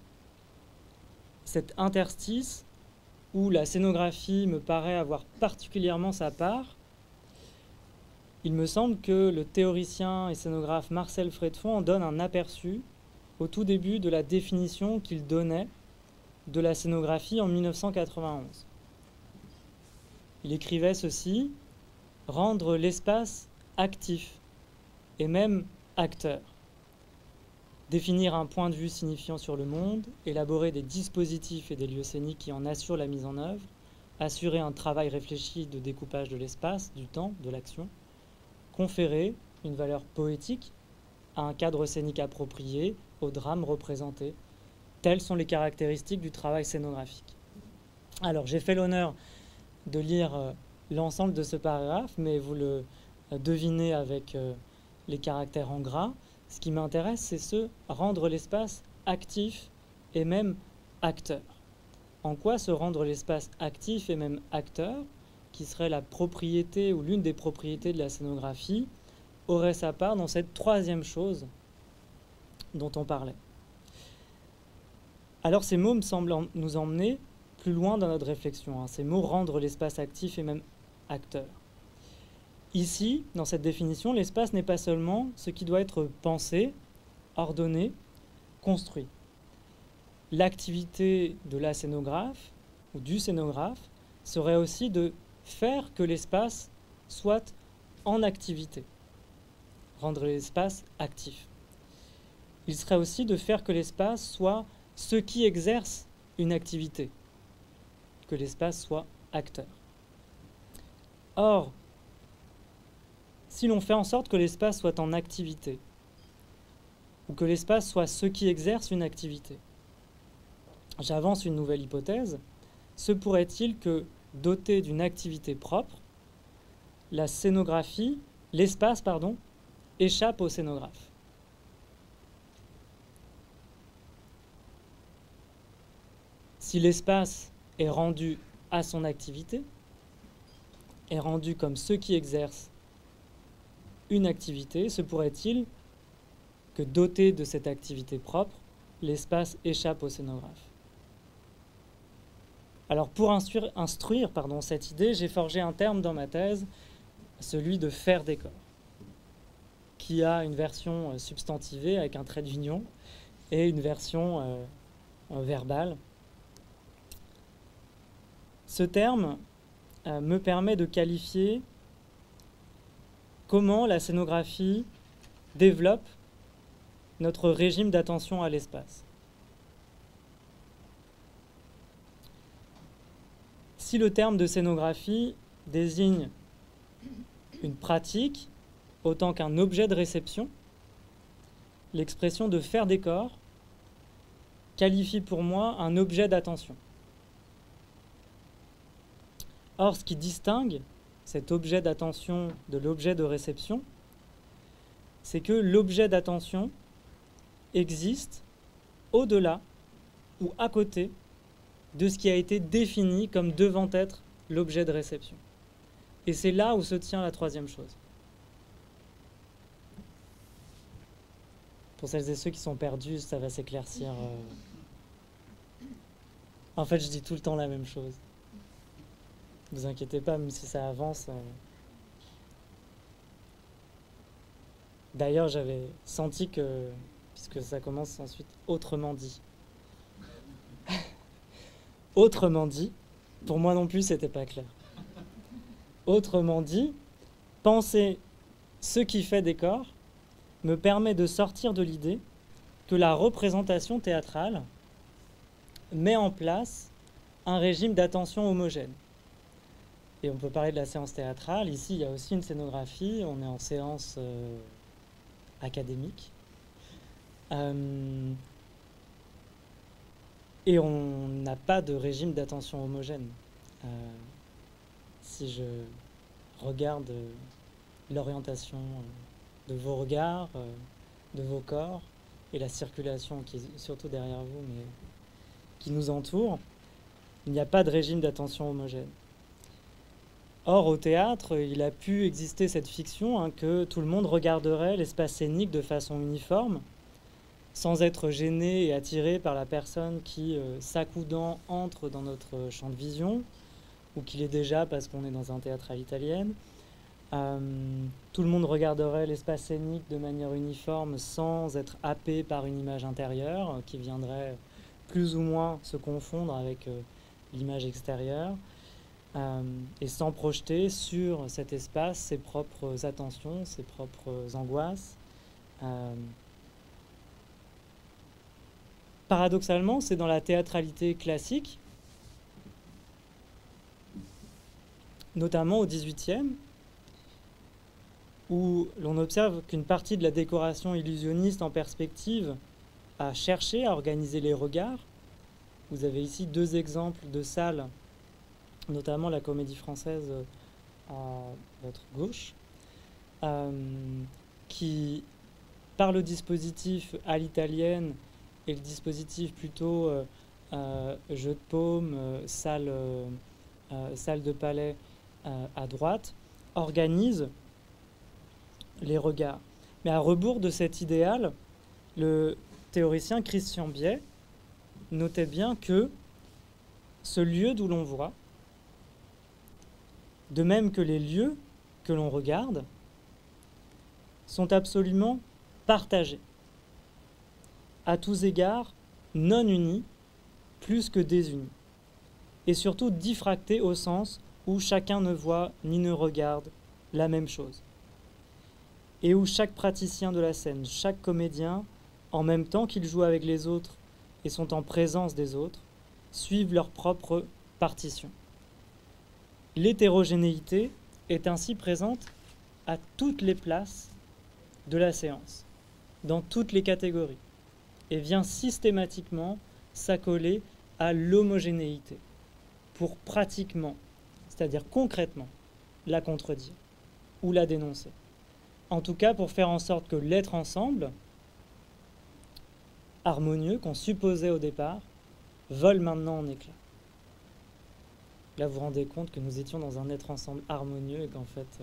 cet interstice où la scénographie me paraît avoir particulièrement sa part, il me semble que le théoricien et scénographe Marcel Fredefont en donne un aperçu au tout début de la définition qu'il donnait de la scénographie en 1991. Il écrivait ceci: « Rendre l'espace actif et même acteur. Définir un point de vue signifiant sur le monde, élaborer des dispositifs et des lieux scéniques qui en assurent la mise en œuvre, assurer un travail réfléchi de découpage de l'espace, du temps, de l'action, conférer une valeur poétique à un cadre scénique approprié, au drame représenté. Telles sont les caractéristiques du travail scénographique. » Alors, j'ai fait l'honneur de lire l'ensemble de ce paragraphe, mais vous le devinez avec les caractères en gras. Ce qui m'intéresse, c'est ce rendre l'espace actif et même acteur. En quoi se rendre l'espace actif et même acteur, qui serait la propriété ou l'une des propriétés de la scénographie, aurait sa part dans cette troisième chose dont on parlait. Alors ces mots me semblent nous emmener plus loin dans notre réflexion. Ces mots rendre l'espace actif et même acteur. Ici, dans cette définition, l'espace n'est pas seulement ce qui doit être pensé, ordonné, construit. L'activité de la scénographe ou du scénographe serait aussi de faire que l'espace soit en activité, rendre l'espace actif. Il serait aussi de faire que l'espace soit ce qui exerce une activité, que l'espace soit acteur. Or, si l'on fait en sorte que l'espace soit en activité, ou que l'espace soit ce qui exerce une activité, j'avance une nouvelle hypothèse, se pourrait-il que, doté d'une activité propre, la scénographie, l'espace, échappe au scénographe? Si l'espace est rendu à son activité, est rendu comme ce qui exerce une activité, se pourrait-il que, doté de cette activité propre, l'espace échappe au scénographe? Alors pour instruire cette idée, j'ai forgé un terme dans ma thèse, celui de faire décor, qui a une version substantivée avec un trait d'union et une version verbale. Ce terme me permet de qualifier comment la scénographie développe notre régime d'attention à l'espace. Si le terme de scénographie désigne une pratique autant qu'un objet de réception, l'expression de faire décor qualifie pour moi un objet d'attention. Or, ce qui distingue cet objet d'attention de l'objet de réception, c'est que l'objet d'attention existe au-delà ou à côté de ce qui a été défini comme devant être l'objet de réception. Et c'est là où se tient la troisième chose. Pour celles et ceux qui sont perdus, ça va s'éclaircir. En fait, je dis tout le temps la même chose. Ne vous inquiétez pas, même si ça avance. D'ailleurs, j'avais senti que, puisque ça commence ensuite, autrement dit. Autrement dit, pour moi non plus, c'était pas clair. Autrement dit, penser ce qui fait décor me permet de sortir de l'idée que la représentation théâtrale met en place un régime d'attention homogène. Et on peut parler de la séance théâtrale. Ici, il y a aussi une scénographie. On est en séance académique. Et on n'a pas de régime d'attention homogène. Si je regarde l'orientation de vos regards, de vos corps, et la circulation qui est surtout derrière vous, mais qui nous entoure, il n'y a pas de régime d'attention homogène. Or, au théâtre, il a pu exister cette fiction que tout le monde regarderait l'espace scénique de façon uniforme, sans être gêné et attiré par la personne qui, s'accoudant, entre dans notre champ de vision, ou qu'il est déjà parce qu'on est dans un théâtre à l'italienne. Tout le monde regarderait l'espace scénique de manière uniforme sans être happé par une image intérieure qui viendrait plus ou moins se confondre avec l'image extérieure et sans projeter sur cet espace ses propres attentions, ses propres angoisses. Paradoxalement, c'est dans la théâtralité classique, notamment au XVIIIe, où l'on observe qu'une partie de la décoration illusionniste en perspective a cherché à organiser les regards. Vous avez ici deux exemples de salles, notamment la Comédie Française à votre gauche, qui, par le dispositif à l'italienne et le dispositif plutôt jeu de paume, salle de palais à droite, organise les regards. Mais à rebours de cet idéal, le théoricien Christian Biet notait bien que ce lieu d'où l'on voit, de même que les lieux que l'on regarde, sont absolument partagés, à tous égards non unis, plus que désunis, et surtout diffractés au sens où chacun ne voit ni ne regarde la même chose, et où chaque praticien de la scène, chaque comédien, en même temps qu'ils jouent avec les autres et sont en présence des autres, suivent leur propre partition. L'hétérogénéité est ainsi présente à toutes les places de la séance, dans toutes les catégories, et vient systématiquement s'accoler à l'homogénéité, pour pratiquement, c'est-à-dire concrètement, la contredire ou la dénoncer. En tout cas, pour faire en sorte que l'être ensemble, harmonieux, qu'on supposait au départ, vole maintenant en éclats. Là, vous vous rendez compte que nous étions dans un être ensemble harmonieux et qu'en fait,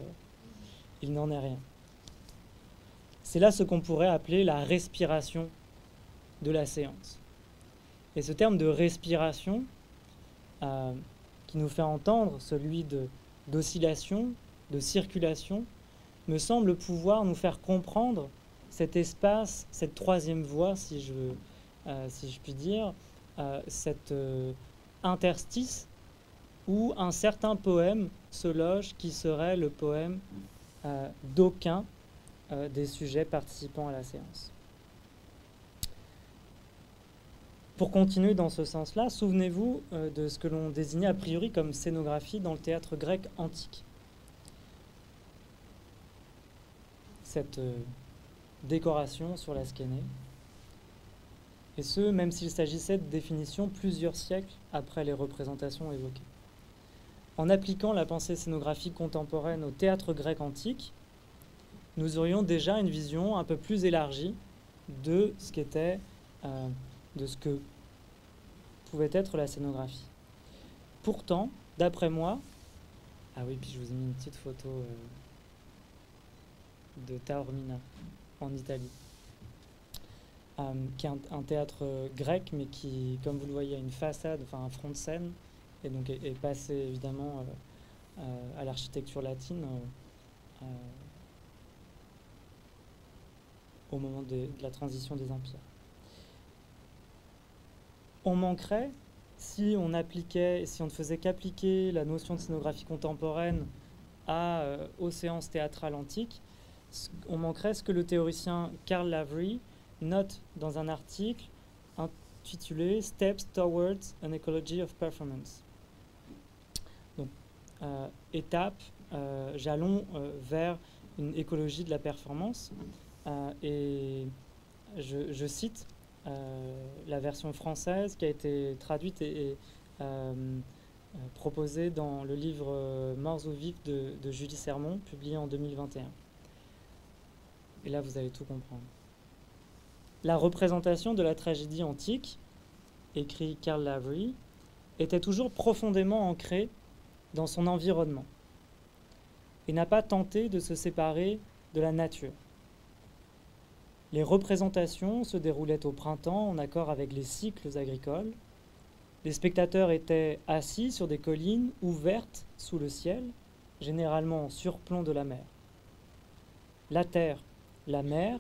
il n'en est rien. C'est là ce qu'on pourrait appeler la respiration de la séance. Et ce terme de respiration qui nous fait entendre, celui d'oscillation, de circulation, me semble pouvoir nous faire comprendre cet espace, cette troisième voie, si je puis dire, cet interstice où un certain poème se loge qui serait le poème d'aucun des sujets participant à la séance. Pour continuer dans ce sens-là, souvenez-vous de ce que l'on désignait a priori comme scénographie dans le théâtre grec antique. Cette décoration sur la skénée, et ce, même s'il s'agissait de définitions plusieurs siècles après les représentations évoquées. En appliquant la pensée scénographique contemporaine au théâtre grec antique, nous aurions déjà une vision un peu plus élargie de ce qu'était, de ce que pouvait être la scénographie. Pourtant, d'après moi, ah oui, puis je vous ai mis une petite photo de Taormina en Italie, qui est un théâtre grec, mais qui, comme vous le voyez, a une façade, enfin un front de scène, et donc est passé évidemment à l'architecture latine au moment de la transition des empires. On manquerait, si on ne faisait qu'appliquer la notion de scénographie contemporaine aux séances théâtrales antiques, on manquerait ce que le théoricien Karl Lavery note dans un article intitulé « Steps Towards an Ecology of Performance ». Donc, étape, jalon vers une écologie de la performance. Et je cite la version française qui a été traduite et proposée dans le livre Morts ou vifs de Julie Sermon, publié en 2021. Et là, vous allez tout comprendre. La représentation de la tragédie antique, écrit Karl Lavery, était toujours profondément ancrée dans son environnement et n'a pas tenté de se séparer de la nature. Les représentations se déroulaient au printemps en accord avec les cycles agricoles. Les spectateurs étaient assis sur des collines ouvertes sous le ciel, généralement en surplomb de la mer. La terre, la mer,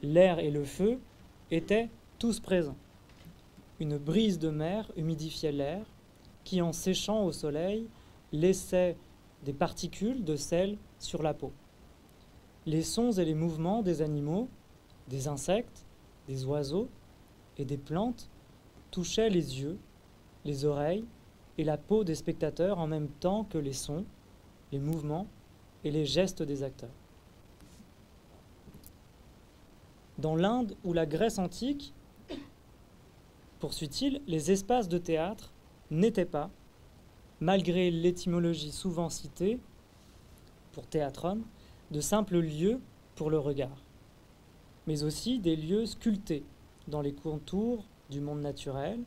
l'air et le feu étaient tous présents. Une brise de mer humidifiait l'air qui, en séchant au soleil, laissait des particules de sel sur la peau. Les sons et les mouvements des animaux, des insectes, des oiseaux et des plantes touchaient les yeux, les oreilles et la peau des spectateurs en même temps que les sons, les mouvements et les gestes des acteurs. Dans l'Inde ou la Grèce antique, poursuit-il, les espaces de théâtre n'étaient pas, malgré l'étymologie souvent citée pour théatron, de simples lieux pour le regard, mais aussi des lieux sculptés dans les contours du monde naturel,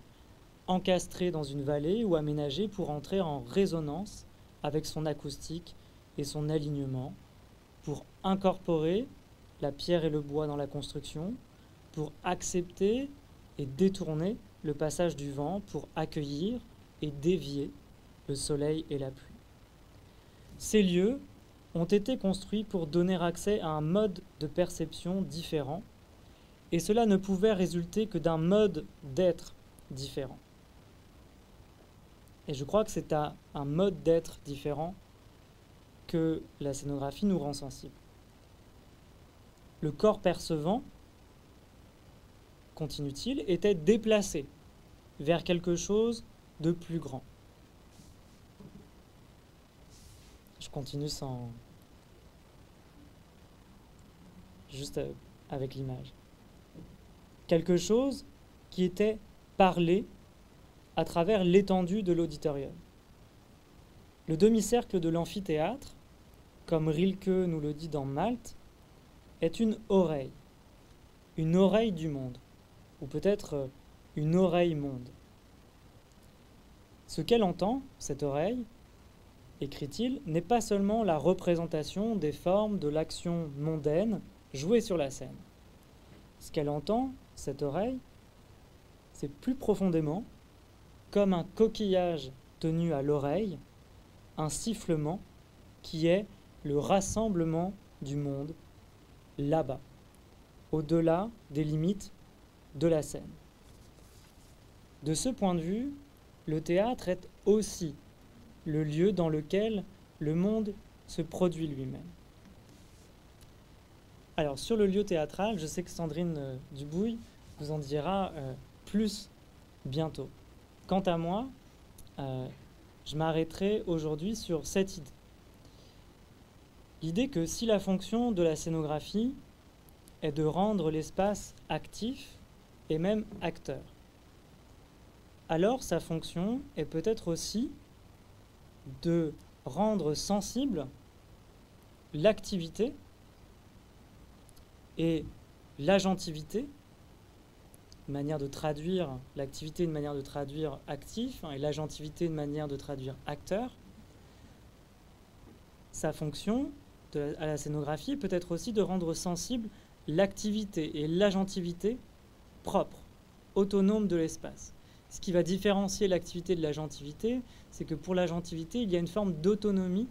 encastrés dans une vallée ou aménagés pour entrer en résonance avec son acoustique et son alignement, pour incorporer la pierre et le bois dans la construction, pour accepter et détourner le passage du vent, pour accueillir et dévier le soleil et la pluie. Ces lieux ont été construits pour donner accès à un mode de perception différent, et cela ne pouvait résulter que d'un mode d'être différent. Et je crois que c'est à un mode d'être différent que la scénographie nous rend sensibles. Le corps percevant, continue-t-il, était déplacé vers quelque chose de plus grand. Je continue sans... juste avec l'image. Quelque chose qui était parlé à travers l'étendue de l'auditorium. Le demi-cercle de l'amphithéâtre, comme Rilke nous le dit dans Malte, est une oreille du monde, ou peut-être une oreille-monde. Ce qu'elle entend, cette oreille, écrit-il, n'est pas seulement la représentation des formes de l'action mondaine jouée sur la scène. Ce qu'elle entend, cette oreille, c'est plus profondément comme un coquillage tenu à l'oreille, un sifflement qui est le rassemblement du monde là-bas, au-delà des limites de la scène. De ce point de vue, le théâtre est aussi le lieu dans lequel le monde se produit lui-même. Alors, sur le lieu théâtral, je sais que Sandrine Dubouille vous en dira plus bientôt. Quant à moi, je m'arrêterai aujourd'hui sur cette idée. L'idée que si la fonction de la scénographie est de rendre l'espace actif et même acteur, alors sa fonction est peut-être aussi de rendre sensible l'activité et l'agentivité, une manière de traduire l'activité, une manière de traduire actif, et l'agentivité, une manière de traduire acteur. Sa fonction à la scénographie peut être aussi de rendre sensible l'activité et l'agentivité propres, autonomes de l'espace. Ce qui va différencier l'activité de l'agentivité, c'est que pour l'agentivité, il y a une forme d'autonomie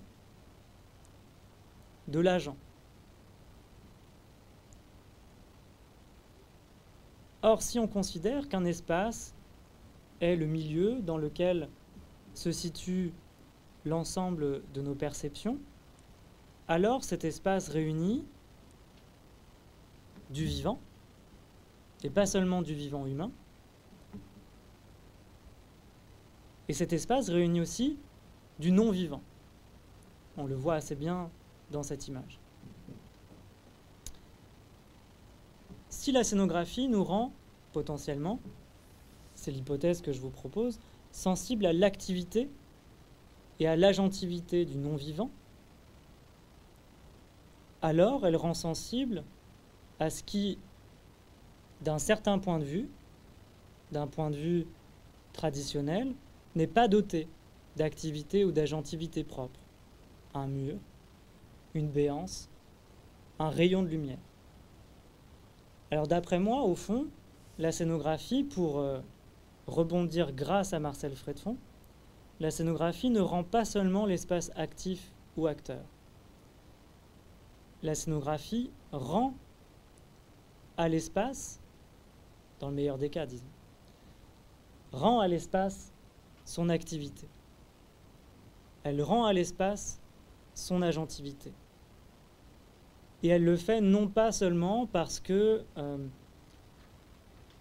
de l'agent. Or, si on considère qu'un espace est le milieu dans lequel se situe l'ensemble de nos perceptions, alors cet espace réunit du vivant, et pas seulement du vivant humain, et cet espace réunit aussi du non-vivant. On le voit assez bien dans cette image. Si la scénographie nous rend potentiellement, c'est l'hypothèse que je vous propose, sensible à l'activité et à l'agentivité du non-vivant, alors elle rend sensible à ce qui, d'un certain point de vue, d'un point de vue traditionnel, n'est pas doté d'activité ou d'agentivité propre. Un mur, une béance, un rayon de lumière. Alors d'après moi, au fond, la scénographie, pour rebondir grâce à Marcel Fredfond, la scénographie ne rend pas seulement l'espace actif ou acteur. La scénographie rend à l'espace, dans le meilleur des cas, disons, rend à l'espace son activité. Elle rend à l'espace son agentivité. Et elle le fait non pas seulement parce que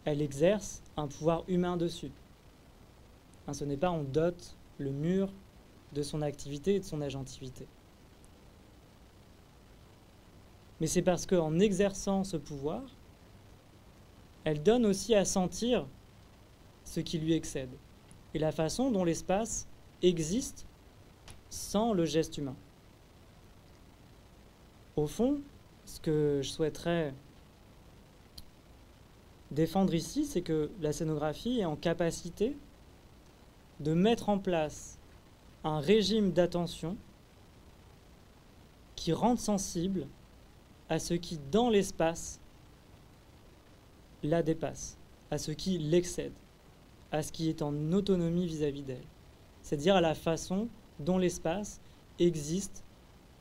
elle exerce un pouvoir humain dessus. Hein, ce n'est pas on dote le mur de son activité et de son agentivité. Mais c'est parce qu'en exerçant ce pouvoir, elle donne aussi à sentir ce qui lui excède et la façon dont l'espace existe sans le geste humain. Au fond, ce que je souhaiterais défendre ici, c'est que la scénographie est en capacité de mettre en place un régime d'attention qui rende sensible à ce qui, dans l'espace, la dépasse, à ce qui l'excède, à ce qui est en autonomie vis-à-vis d'elle. C'est-à-dire à la façon dont l'espace existe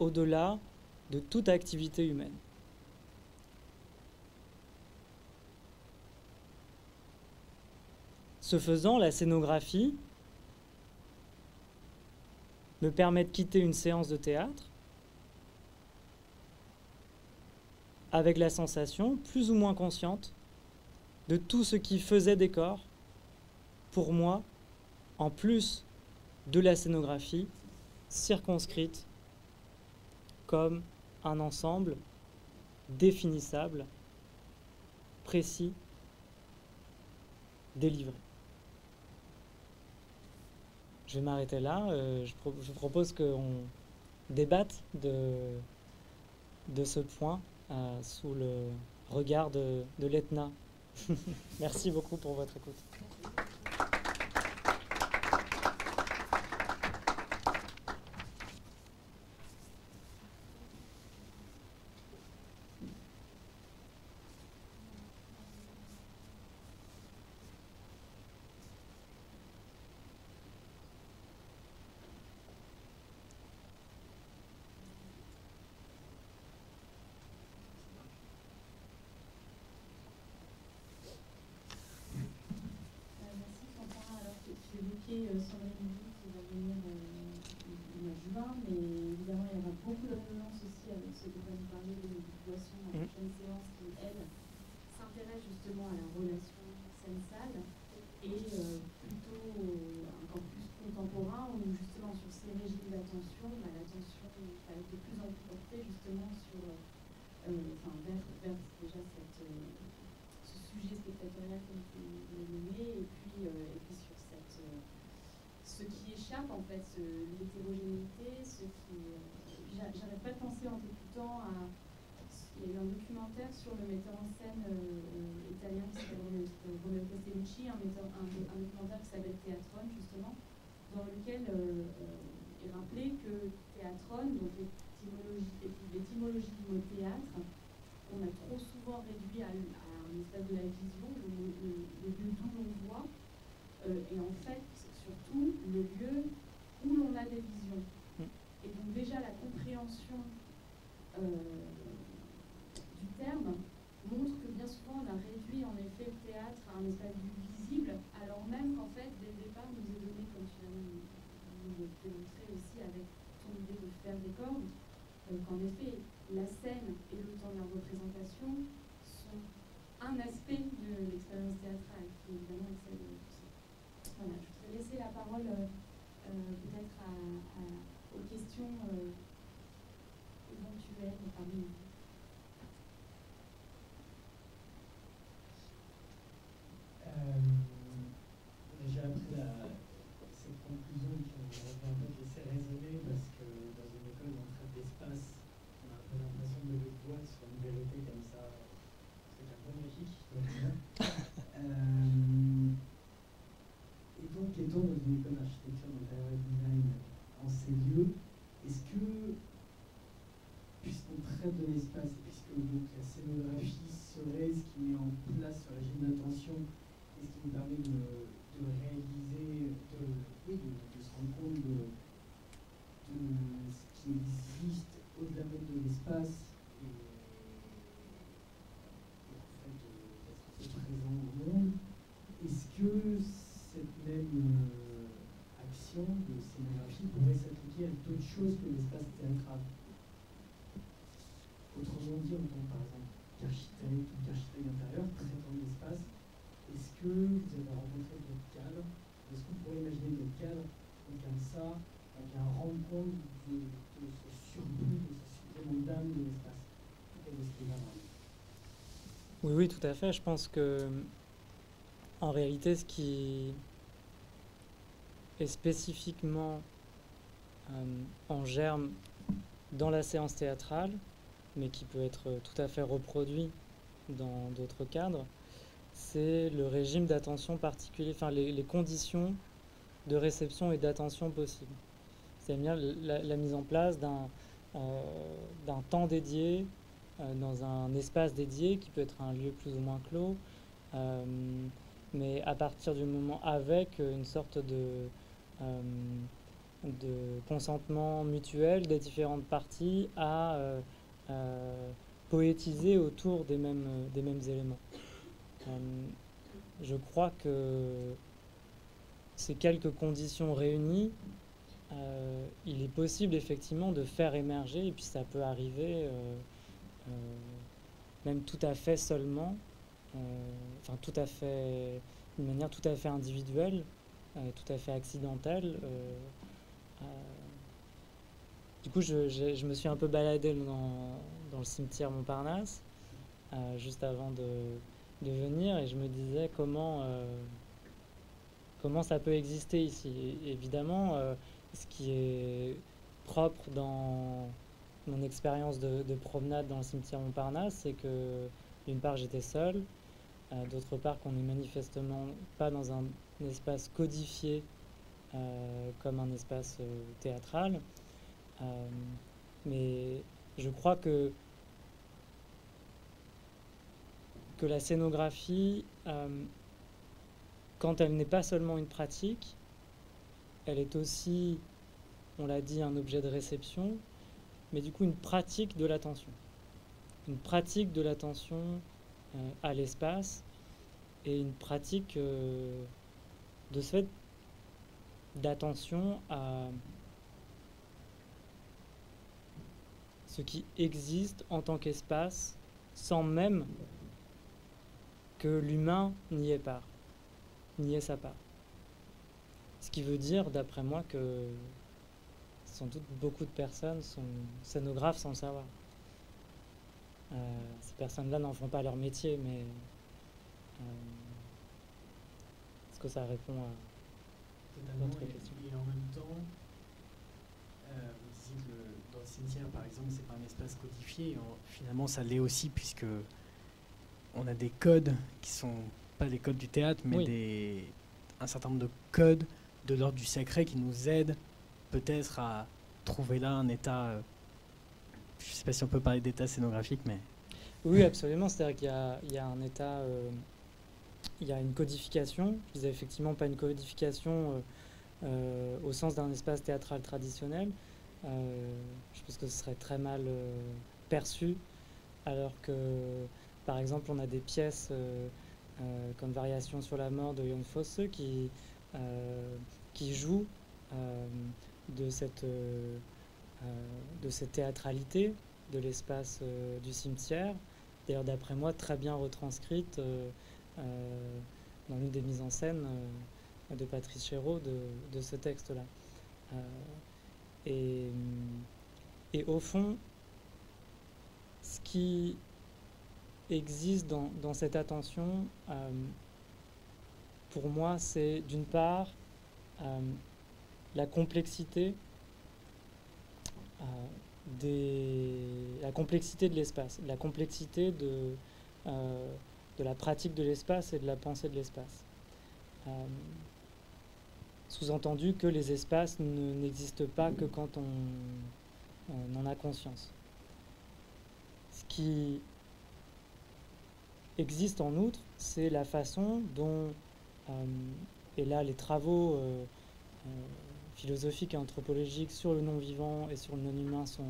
au-delà de toute activité humaine. Ce faisant, la scénographie me permet de quitter une séance de théâtre avec la sensation, plus ou moins consciente, de tout ce qui faisait décor, pour moi, en plus de la scénographie, circonscrite comme un ensemble définissable, précis, délivré. Je vais m'arrêter là. Je propose qu'on débatte de ce point sous le regard de l'ETNA. Merci beaucoup pour votre écoute. invité Sandrine Louis qui va venir au mois de juin, mais évidemment il y aura beaucoup de résonance aussi avec ce que vous parlez de Boisson à la prochaine séance qui, elle, s'intéresse justement à la relation scène-salle et plutôt encore plus contemporain où justement sur ces régimes d'attention, l'attention va être de plus en plus portée justement sur, vers déjà ce sujet spectatorial comme vous le nommez et puis sur ce qui échappe en fait, l'hétérogénéité, j'arrête pas de penser en t'écoutant à. Il y a eu un documentaire sur le metteur en scène italien qui s'appelle Romeo Castellucci, un documentaire qui s'appelle Théâtrone justement, dans lequel est rappelé que Théâtrone, donc l'étymologie du mot théâtre, on a trop souvent réduit à un espace de la vision, le lieu d'où l'on voit, et en fait surtout le lieu où l'on a des visions. Et donc déjà la compréhension du terme montre que bien souvent on a réduit en effet le théâtre à un espace du visible, alors même qu'en fait dès le départ nous est donné, comme tu viens de nous démontrer aussi avec ton idée de faire des cordes, qu'en effet la scène et le temps de la représentation sont un aspect de l'expérience théâtrale qui évidemment excelle tout ça. Voilà, je voudrais laisser la parole peut-être aux questions éventuelles parmi nous. J'ai appris cette conclusion qu'on va en fait laisser résonner parce que dans une école où on traite d'espace, on a un peu l'impression de lever le doigt sur une vérité comme ça, c'est un peu magique. Et donc, étant dans une école d'architecture d'intérieur et design en ces lieux, est-ce que, puisqu'on traite de l'espace, et puisque donc, la scénographie serait ce qui met en place ce régime d'attention, et ce qui nous permet de réaliser, de se rendre compte de ce qui existe au-delà même de l'espace et en fait d'être présent au monde, est-ce que cette même action de scénographie pourrait s'appliquer à d'autres choses que l'espace théâtral? Autrement dit, en tant que par exemple qu'architecte ou qu'architecte d'intérieur traitant de l'espace, est-ce que vous avez rencontré d'autres cadres? Est-ce qu'on pourrait imaginer d'autres cadres comme ça, qui rendent compte de ce surplus, de ce supplément d'âme de l'espace? Oui, oui, tout à fait. Je pense que, en réalité, ce qui est spécifiquement en germe dans la séance théâtrale, mais qui peut être tout à fait reproduit dans d'autres cadres, c'est le régime d'attention particulier, enfin les conditions de réception et d'attention possibles. C'est-à-dire la mise en place d'un temps dédié, dans un espace dédié, qui peut être un lieu plus ou moins clos, mais à partir du moment avec une sorte de consentement mutuel des différentes parties à poétiser autour des mêmes éléments. Je crois que ces quelques conditions réunies, il est possible effectivement de faire émerger, et puis ça peut arriver même tout à fait seulement, tout à fait, d'une manière tout à fait individuelle, tout à fait accidentelle. Du coup, je me suis un peu baladé dans le cimetière Montparnasse, juste avant de venir, et je me disais comment ça peut exister ici. Et évidemment, ce qui est propre dans mon expérience de promenade dans le cimetière Montparnasse, c'est que d'une part j'étais seul, d'autre part qu'on n'est manifestement pas dans un espace codifié comme un espace théâtral, mais je crois que la scénographie, quand elle n'est pas seulement une pratique, elle est aussi, on l'a dit, un objet de réception, mais du coup une pratique de l'attention. Une pratique de l'attention à l'espace, et une pratique de ce fait d'attention à ce qui existe en tant qu'espace sans même que l'humain n'y ait sa part. Ce qui veut dire, d'après moi, que sans doute beaucoup de personnes sont scénographes sans le savoir. Ces personnes-là n'en font pas leur métier, mais est-ce que ça répond à Totalement, votre question? et en même temps, vous disiez que dans le cimetière, par exemple, c'est pas un espace codifié. Finalement, ça l'est aussi, puisque on a des codes qui sont pas des codes du théâtre, mais Oui. un certain nombre de codes de l'ordre du sacré qui nous aident peut-être à trouver là un état. Je ne sais pas si on peut parler d'état scénographique, mais. Oui, absolument. C'est-à-dire qu'il y a un état, il y a une codification. Je disais effectivement pas une codification au sens d'un espace théâtral traditionnel. Je pense que ce serait très mal perçu, alors que, par exemple, on a des pièces comme Variation sur la mort de Jon Fosse qui jouent de cette théâtralité de l'espace du cimetière, d'ailleurs d'après moi très bien retranscrite dans l'une des mises en scène de Patrice Chéreau de ce texte-là. Et au fond, ce qui existe dans cette attention, pour moi, c'est d'une part la complexité de l'espace, la complexité de la pratique de l'espace et de la pensée de l'espace. Sous-entendu que les espaces n'existent pas que quand on en a conscience. Ce qui existe en outre, c'est la façon dont, et là les travaux philosophiques et anthropologiques sur le non-vivant et sur le non-humain sont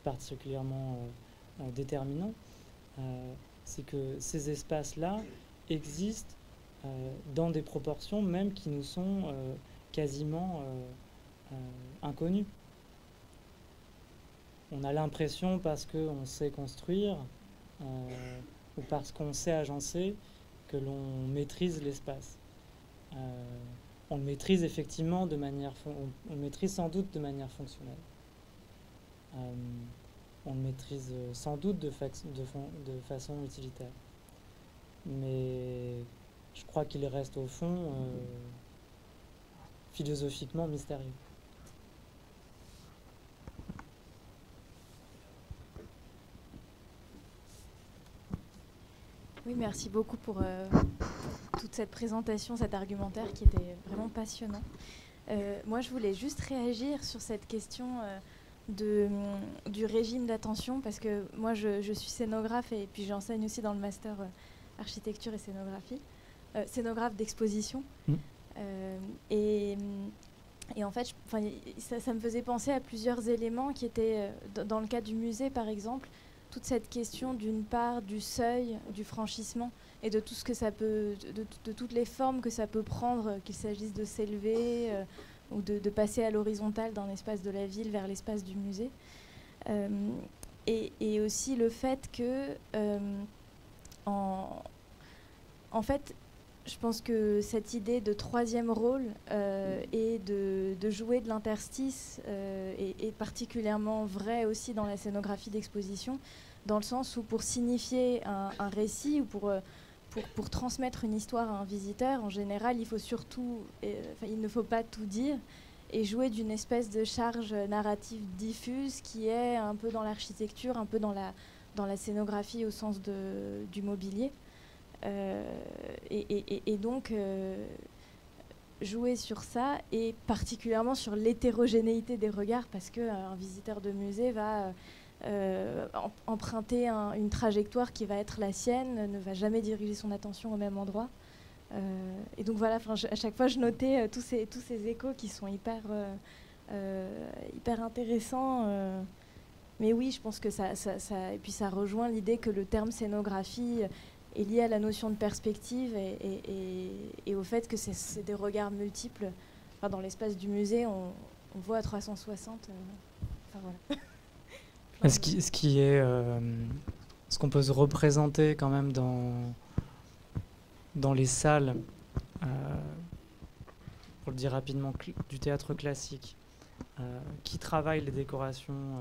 particulièrement déterminants, c'est que ces espaces-là existent dans des proportions même qui nous sont quasiment inconnues. On a l'impression, parce qu'on sait construire ou parce qu'on sait agencer, que l'on maîtrise l'espace. On le maîtrise effectivement on le maîtrise sans doute de manière fonctionnelle. On le maîtrise sans doute de façon utilitaire. Mais je crois qu'il reste au fond philosophiquement mystérieux. Oui, merci beaucoup pour toute cette présentation, cet argumentaire qui était vraiment passionnant. Moi, je voulais juste réagir sur cette question du régime d'attention, parce que moi, je suis scénographe et puis j'enseigne aussi dans le master architecture et scénographie, scénographe d'exposition. Et en fait, ça me faisait penser à plusieurs éléments qui étaient, dans le cas du musée par exemple, toute cette question d'une part du seuil, du franchissement et de tout ce que ça peut, de toutes les formes que ça peut prendre, qu'il s'agisse de s'élever ou de passer à l'horizontale d'un espace de la ville vers l'espace du musée. Et aussi le fait que, en fait, je pense que cette idée de troisième rôle et de jouer de l'interstice est particulièrement vrai aussi dans la scénographie d'exposition, dans le sens où pour signifier un récit ou pour transmettre une histoire à un visiteur, en général, il faut surtout, il ne faut pas tout dire et jouer d'une espèce de charge narrative diffuse qui est un peu dans l'architecture, un peu dans la scénographie au sens du mobilier. Et donc jouer sur ça et particulièrement sur l'hétérogénéité des regards, parce qu'un visiteur de musée va emprunter une trajectoire qui va être la sienne, ne va jamais diriger son attention au même endroit. Et donc voilà, à chaque fois je notais tous ces échos qui sont hyper intéressants. Mais oui, je pense que et puis ça rejoint l'idée que le terme scénographie est lié à la notion de perspective et au fait que c'est des regards multiples dans l'espace du musée, on voit à 360. Enfin, voilà. Ce qui est, ce qu'on peut se représenter quand même dans les salles, pour le dire rapidement, du théâtre classique, qui travaille les décorations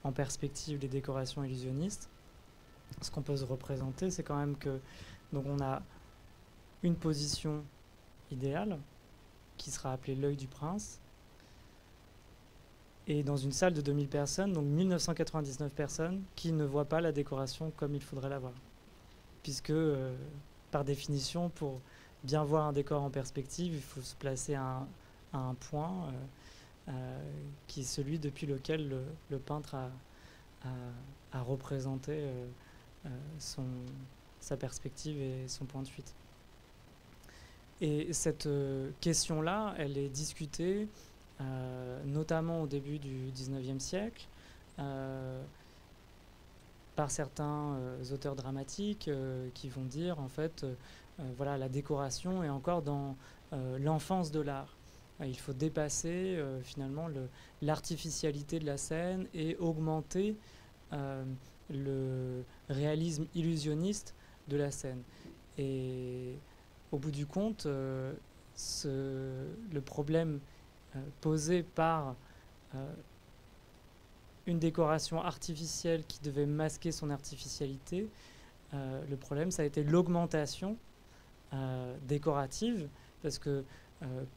en perspective, les décorations illusionnistes. Ce qu'on peut se représenter, c'est quand même que donc on a une position idéale qui sera appelée l'œil du prince. Et dans une salle de 2000 personnes, donc 1999 personnes, qui ne voient pas la décoration comme il faudrait la voir. Puisque, par définition, pour bien voir un décor en perspective, il faut se placer à un point qui est celui depuis lequel le peintre a représenté sa perspective et son point de fuite. Et cette question-là, elle est discutée notamment au début du XIXe siècle, par certains auteurs dramatiques qui vont dire, en fait, voilà, la décoration est encore dans l'enfance de l'art. Il faut dépasser finalement l'artificialité de la scène et augmenter le réalisme illusionniste de la scène. Et au bout du compte, le problème posé par une décoration artificielle qui devait masquer son artificialité, le problème, ça a été l'augmentation décorative, parce que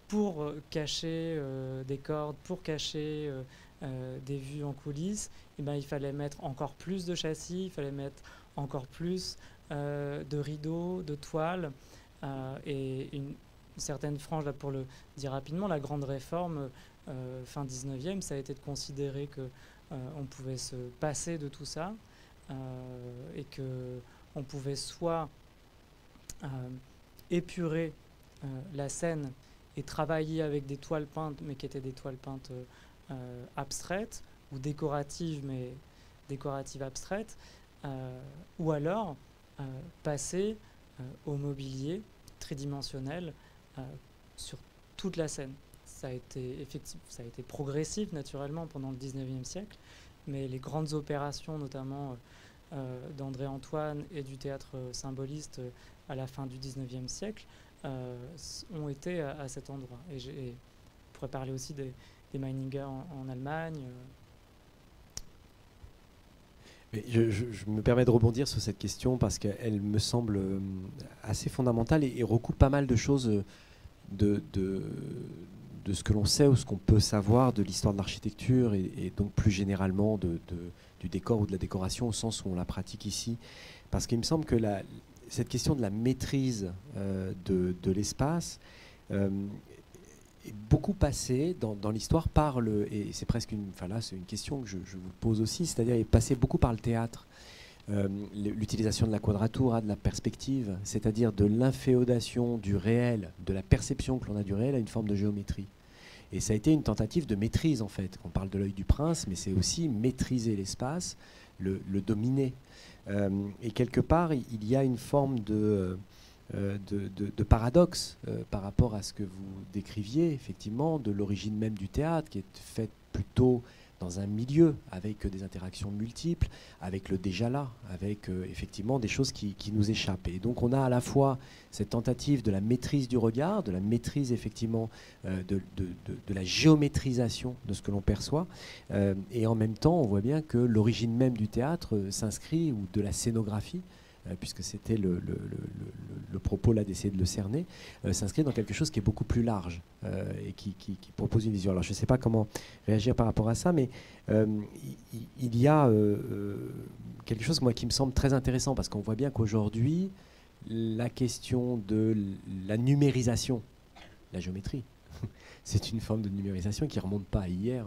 pour cacher des cordes, pour cacher des vues en coulisses, eh ben, il fallait mettre encore plus de châssis, il fallait mettre encore plus de rideaux, de toiles, et une certaine frange, là, pour le dire rapidement, la grande réforme fin 19e, ça a été de considérer qu'on pouvait se passer de tout ça et qu'on pouvait soit épurer la scène et travailler avec des toiles peintes, mais qui étaient des toiles peintes abstraites, ou décoratives, mais décoratives abstraites, ou alors passer au mobilier tridimensionnel sur toute la scène. Ça a été progressif naturellement pendant le 19e siècle, mais les grandes opérations, notamment d'André Antoine et du théâtre symboliste à la fin du 19e siècle, ont été à cet endroit. Et je pourrais parler aussi des Meininger en Allemagne. Mais je me permets de rebondir sur cette question parce qu'elle me semble assez fondamentale et recoupe pas mal de choses de ce que l'on sait ou ce qu'on peut savoir de l'histoire de l'architecture et donc plus généralement du décor ou de la décoration au sens où on la pratique ici. Parce qu'il me semble que cette question de la maîtrise de l'espace est beaucoup passée dans l'histoire par et c'est presque c'est une question que je vous pose aussi, c'est-à-dire est passée beaucoup par le théâtre. L'utilisation de la quadratura, de la perspective, c'est-à-dire de l'inféodation du réel, de la perception que l'on a du réel à une forme de géométrie. Et ça a été une tentative de maîtrise, en fait. On parle de l'œil du prince, mais c'est aussi maîtriser l'espace, le dominer. Et quelque part, il y a une forme de paradoxe par rapport à ce que vous décriviez, effectivement, de l'origine même du théâtre, qui est faite plutôt dans un milieu avec des interactions multiples, avec le déjà là, avec effectivement des choses qui nous échappent. Et donc on a à la fois cette tentative de la maîtrise du regard, de la maîtrise effectivement de la géométrisation de ce que l'on perçoit, et en même temps on voit bien que l'origine même du théâtre s'inscrit, ou de la scénographie, puisque c'était le propos là d'essayer de le cerner, s'inscrit dans quelque chose qui est beaucoup plus large et qui propose une vision. Alors je ne sais pas comment réagir par rapport à ça, mais il y a quelque chose moi, qui me semble très intéressant, parce qu'on voit bien qu'aujourd'hui, la question de la numérisation, la géométrie, c'est une forme de numérisation qui ne remonte pas à hier,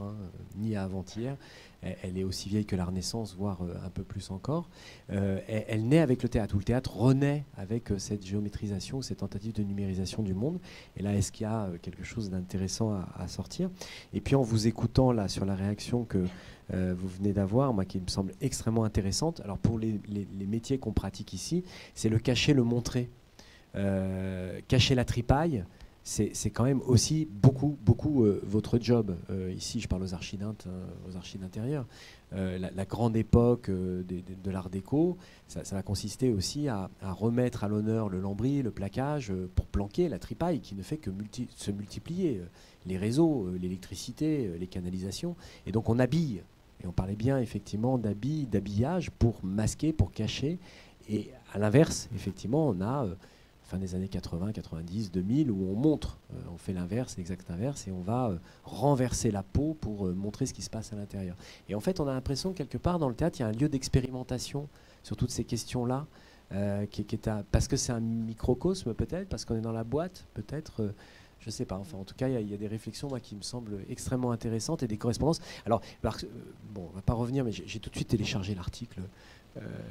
ni à avant-hier. Elle est aussi vieille que la Renaissance, voire un peu plus encore. Elle naît avec le théâtre, ou le théâtre renaît avec cette géométrisation, cette tentative de numérisation du monde. Et là, est-ce qu'il y a quelque chose d'intéressant à sortir? Et puis en vous écoutant là sur la réaction que vous venez d'avoir, moi qui me semble extrêmement intéressante, alors pour les métiers qu'on pratique ici, c'est le cacher, le montrer. Cacher la tripaille, c'est quand même aussi beaucoup votre job. Ici, je parle aux architectes, aux archis d'intérieur. La grande époque de l'art déco, ça va consister aussi à remettre à l'honneur le lambris, le plaquage, pour planquer la tripaille qui ne fait que se multiplier. Les réseaux, l'électricité, les canalisations. Et donc on habille. Et on parlait bien effectivement d'habillage pour masquer, pour cacher. Et à l'inverse, effectivement, on a fin des années 80, 90, 2000, où on montre, on fait l'inverse, l'exact inverse, et on va renverser la peau pour montrer ce qui se passe à l'intérieur. Et en fait, on a l'impression que quelque part dans le théâtre, il y a un lieu d'expérimentation sur toutes ces questions-là, parce que c'est un microcosme peut-être, parce qu'on est dans la boîte peut-être. Je ne sais pas. Enfin, en tout cas, il y a des réflexions moi, qui me semblent extrêmement intéressantes et des correspondances. Alors bon, on ne va pas revenir, mais j'ai tout de suite téléchargé l'article.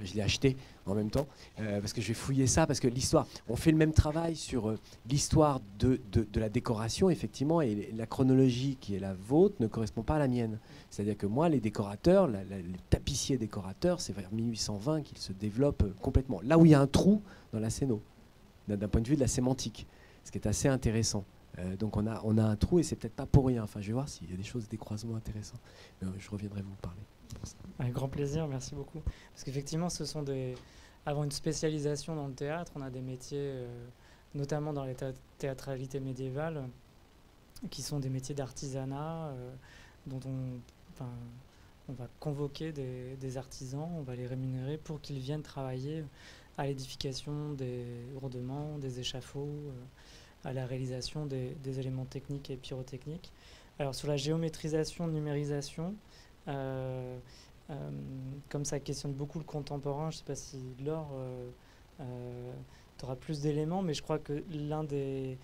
Je l'ai acheté en même temps parce que je vais fouiller ça, parce que l'histoire, on fait le même travail sur l'histoire de la décoration effectivement, et la chronologie qui est la vôtre ne correspond pas à la mienne. C'est-à-dire que moi, les décorateurs, les tapissiers décorateurs, c'est vers 1820 qu'ils se développent complètement. Là où il y a un trou dans la scéno, d'un point de vue de la sémantique, ce qui est assez intéressant. Donc on a un trou et c'est peut-être pas pour rien. Enfin, je vais voir s'il y a des choses, des croisements intéressants. Je reviendrai vous parler. Avec grand plaisir, merci beaucoup. Parce qu'effectivement, avant une spécialisation dans le théâtre, on a des métiers, notamment dans les théâtralités médiévales, qui sont des métiers d'artisanat, dont on va convoquer des artisans, on va les rémunérer pour qu'ils viennent travailler à l'édification des lourdements, des échafauds, à la réalisation des éléments techniques et pyrotechniques. Alors sur la géométrisation, numérisation, comme ça questionne beaucoup le contemporain, je ne sais pas si Laure tu auras plus d'éléments, mais je crois que l'un des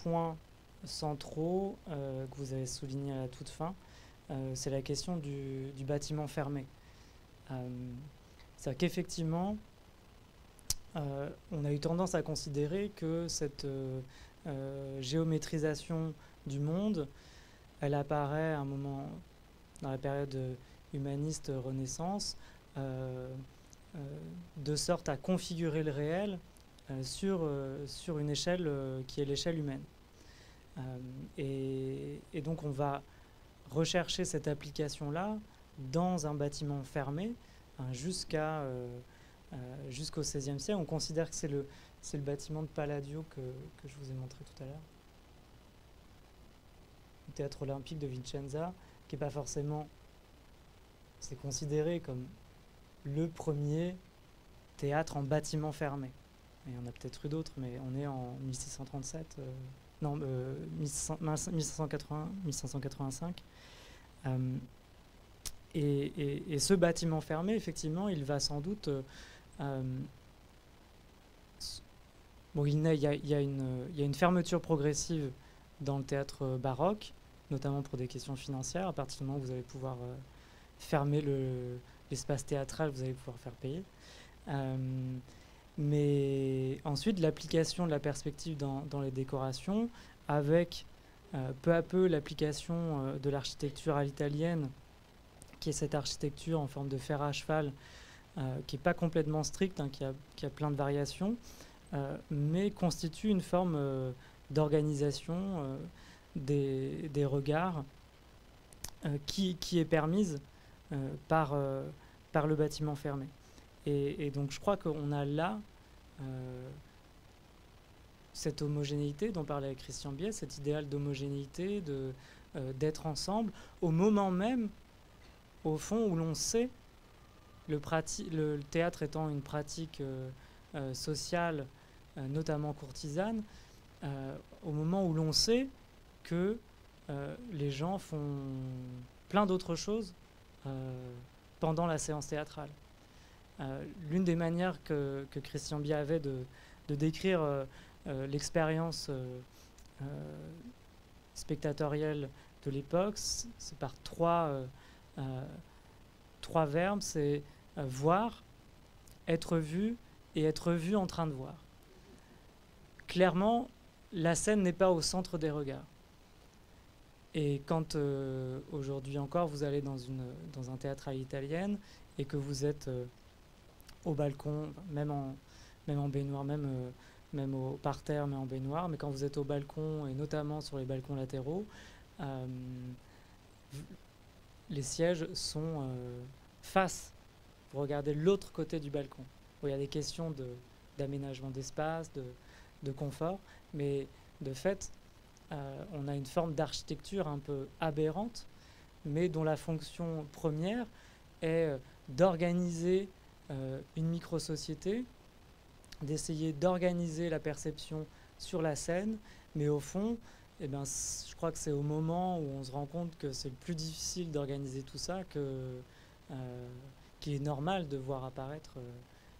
points centraux que vous avez souligné à la toute fin, c'est la question du bâtiment fermé. C'est-à-dire qu'effectivement, on a eu tendance à considérer que cette géométrisation du monde, elle apparaît à un moment dans la période humaniste Renaissance, de sorte à configurer le réel sur une échelle qui est l'échelle humaine. Et donc on va rechercher cette application-là dans un bâtiment fermé jusqu'au XVIe siècle. On considère que c'est le bâtiment de Palladio que je vous ai montré tout à l'heure. Le théâtre olympique de Vicenza, qui n'est pas forcément... C'est considéré comme le premier théâtre en bâtiment fermé. Il y en a peut-être eu d'autres, mais on est en 1637, 1585. Et ce bâtiment fermé, effectivement, il va sans doute... il y a une fermeture progressive dans le théâtre baroque, notamment pour des questions financières. À partir du moment où vous allez pouvoir fermer l'espace théâtral, vous allez pouvoir faire payer. Mais ensuite, l'application de la perspective dans les décorations, avec peu à peu l'application de l'architecture à l'italienne, qui est cette architecture en forme de fer à cheval, qui n'est pas complètement stricte, qui a plein de variations, mais constitue une forme d'organisation des regards qui est permise par le bâtiment fermé. Et donc je crois qu'on a là cette homogénéité dont parlait Christian Biais, cet idéal d'homogénéité, d'être ensemble, au moment même, au fond, où l'on sait, le théâtre étant une pratique sociale, notamment courtisane, au moment où l'on sait que les gens font plein d'autres choses pendant la séance théâtrale. L'une des manières que Christian Biais avait de décrire l'expérience spectatorielle de l'époque, c'est par trois verbes, c'est voir, être vu et être vu en train de voir. Clairement, la scène n'est pas au centre des regards. Et quand aujourd'hui encore vous allez dans un théâtre à l'italienne et que vous êtes au balcon, même en baignoire, même même au parterre, mais en baignoire. Mais quand vous êtes au balcon, et notamment sur les balcons latéraux, les sièges sont face, pour regarder l'autre côté du balcon, où il y a des questions d'aménagement d'espace, de confort, mais de fait, on a une forme d'architecture un peu aberrante, mais dont la fonction première est d'organiser une micro-société, d'essayer d'organiser la perception sur la scène, mais au fond, eh ben, je crois que c'est au moment où on se rend compte que c'est le plus difficile d'organiser tout ça qu'il est normal de voir apparaître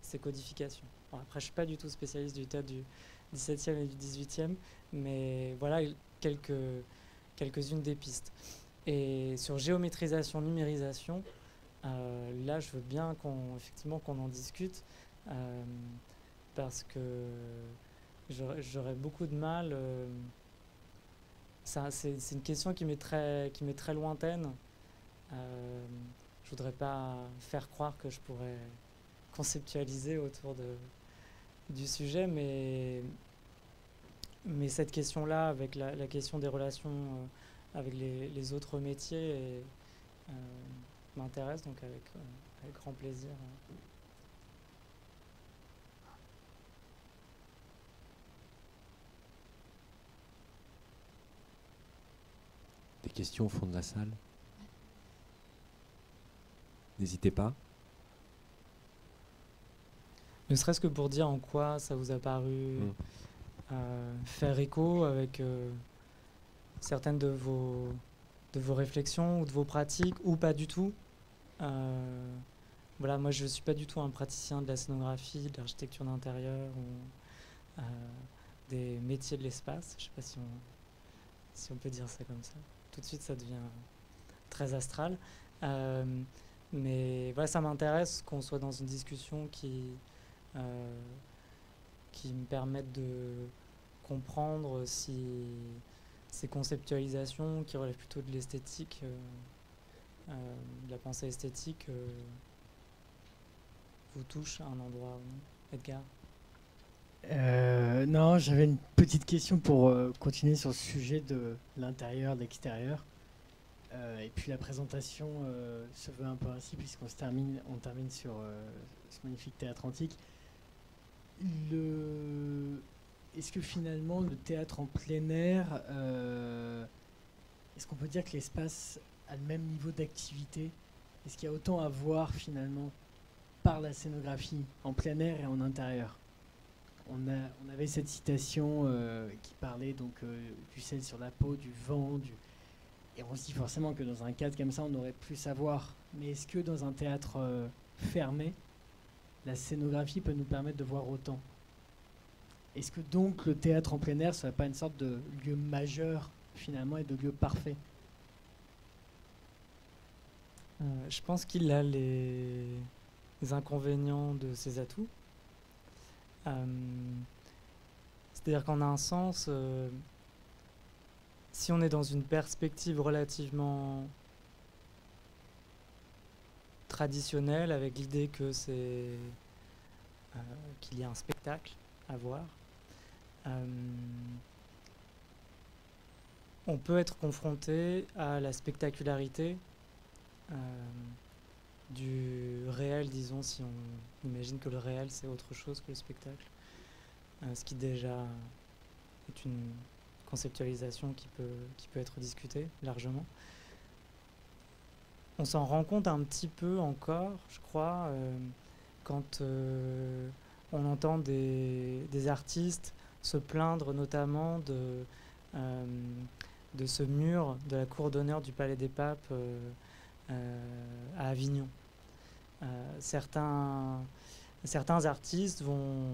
ces codifications. Bon, après, je ne suis pas du tout spécialiste du théâtre du XVIIe et du XVIIIe, mais voilà quelques-unes des pistes. Et sur géométrisation, numérisation, là, je veux bien qu'on en discute, parce que j'aurais beaucoup de mal. C'est une question qui m'est très lointaine. Je voudrais pas faire croire que je pourrais conceptualiser autour du sujet, mais cette question-là, avec la question des relations avec les autres métiers, m'intéresse, donc avec grand plaisir. Des questions au fond de la salle? N'hésitez pas. Ne serait-ce que pour dire en quoi ça vous a paru faire écho avec certaines de vos réflexions ou de vos pratiques, ou pas du tout. Voilà, moi je ne suis pas du tout un praticien de la scénographie, de l'architecture d'intérieur ou des métiers de l'espace. Je ne sais pas si on peut dire ça comme ça. Tout de suite ça devient très astral. Mais voilà, ça m'intéresse qu'on soit dans une discussion qui me permette de comprendre si ces conceptualisations qui relèvent plutôt de l'esthétique, de la pensée esthétique, vous touchent à un endroit. Edgar? Non, j'avais une petite question pour continuer sur le sujet de l'intérieur, de l'extérieur. Et puis la présentation se veut un peu ainsi, puisqu'on termine sur ce magnifique théâtre antique. Est-ce que finalement le théâtre en plein air, est-ce qu'on peut dire que l'espace a le même niveau d'activité? Est-ce qu'il y a autant à voir finalement par la scénographie en plein air et en intérieur? On avait cette citation qui parlait donc du sel sur la peau, du vent, et on se dit forcément que dans un cadre comme ça, on aurait plus à voir. Mais est-ce que dans un théâtre fermé, la scénographie peut nous permettre de voir autant? Est-ce que donc le théâtre en plein air ne serait pas une sorte de lieu majeur finalement et de lieu parfait? Je pense qu'il a les inconvénients de ses atouts. C'est-à-dire qu'en un sens, si on est dans une perspective relativement traditionnelle, avec l'idée que qu'il y a un spectacle à voir, on peut être confronté à la spectacularité du réel, disons, si on imagine que le réel c'est autre chose que le spectacle, ce qui déjà est une conceptualisation qui peut être discutée largement. On s'en rend compte un petit peu encore, je crois, quand on entend des artistes se plaindre notamment de ce mur de la cour d'honneur du Palais des Papes à Avignon. Certains artistes vont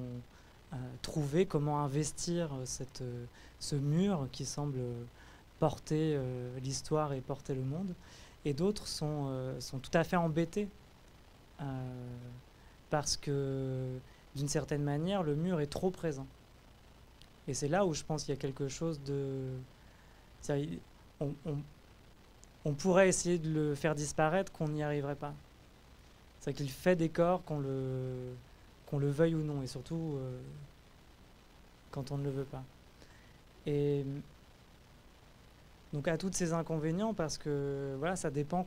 trouver comment investir ce mur qui semble porter l'histoire et porter le monde, et d'autres sont tout à fait embêtés parce que d'une certaine manière le mur est trop présent. Et c'est là où je pense qu'il y a quelque chose de... On pourrait essayer de le faire disparaître, qu'on n'y arriverait pas. C'est qu'il fait décor, qu'on le veuille ou non. Et surtout, quand on ne le veut pas. Et donc à tous ces inconvénients, parce que voilà, ça dépend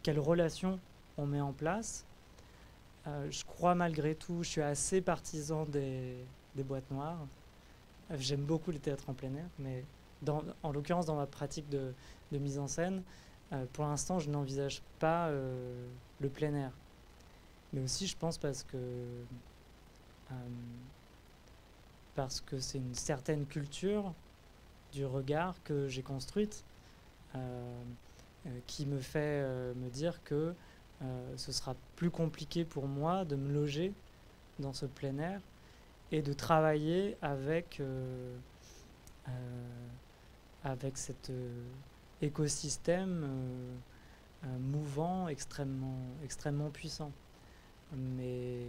quelle relation on met en place. Je crois malgré tout, je suis assez partisan des boîtes noires. J'aime beaucoup le théâtre en plein air, mais en l'occurrence dans ma pratique de mise en scène, pour l'instant je n'envisage pas le plein air. Mais aussi je pense parce que c'est une certaine culture du regard que j'ai construite qui me fait me dire que ce sera plus compliqué pour moi de me loger dans ce plein air et de travailler avec cet écosystème mouvant, extrêmement puissant. Mais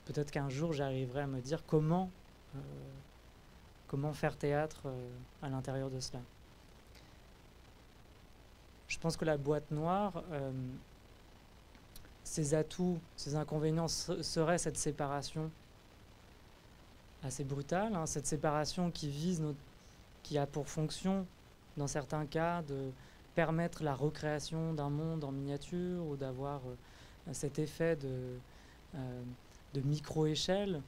peut-être qu'un jour j'arriverai à me dire comment faire théâtre à l'intérieur de cela. Je pense que la boîte noire, ses atouts, ses inconvénients seraient cette séparation assez brutale, hein, cette séparation qui a pour fonction, dans certains cas, de permettre la recréation d'un monde en miniature ou d'avoir cet effet de micro-échelle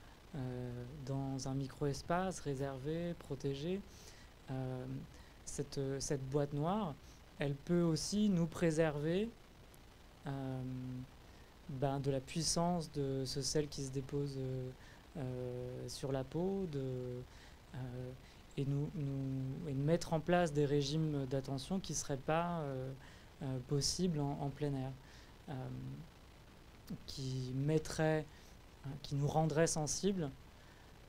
dans un micro-espace réservé, protégé. Cette boîte noire, elle peut aussi nous préserver de la puissance de ce sel qui se dépose sur la peau et mettre en place des régimes d'attention qui ne seraient pas possibles en plein air, qui nous rendraient sensibles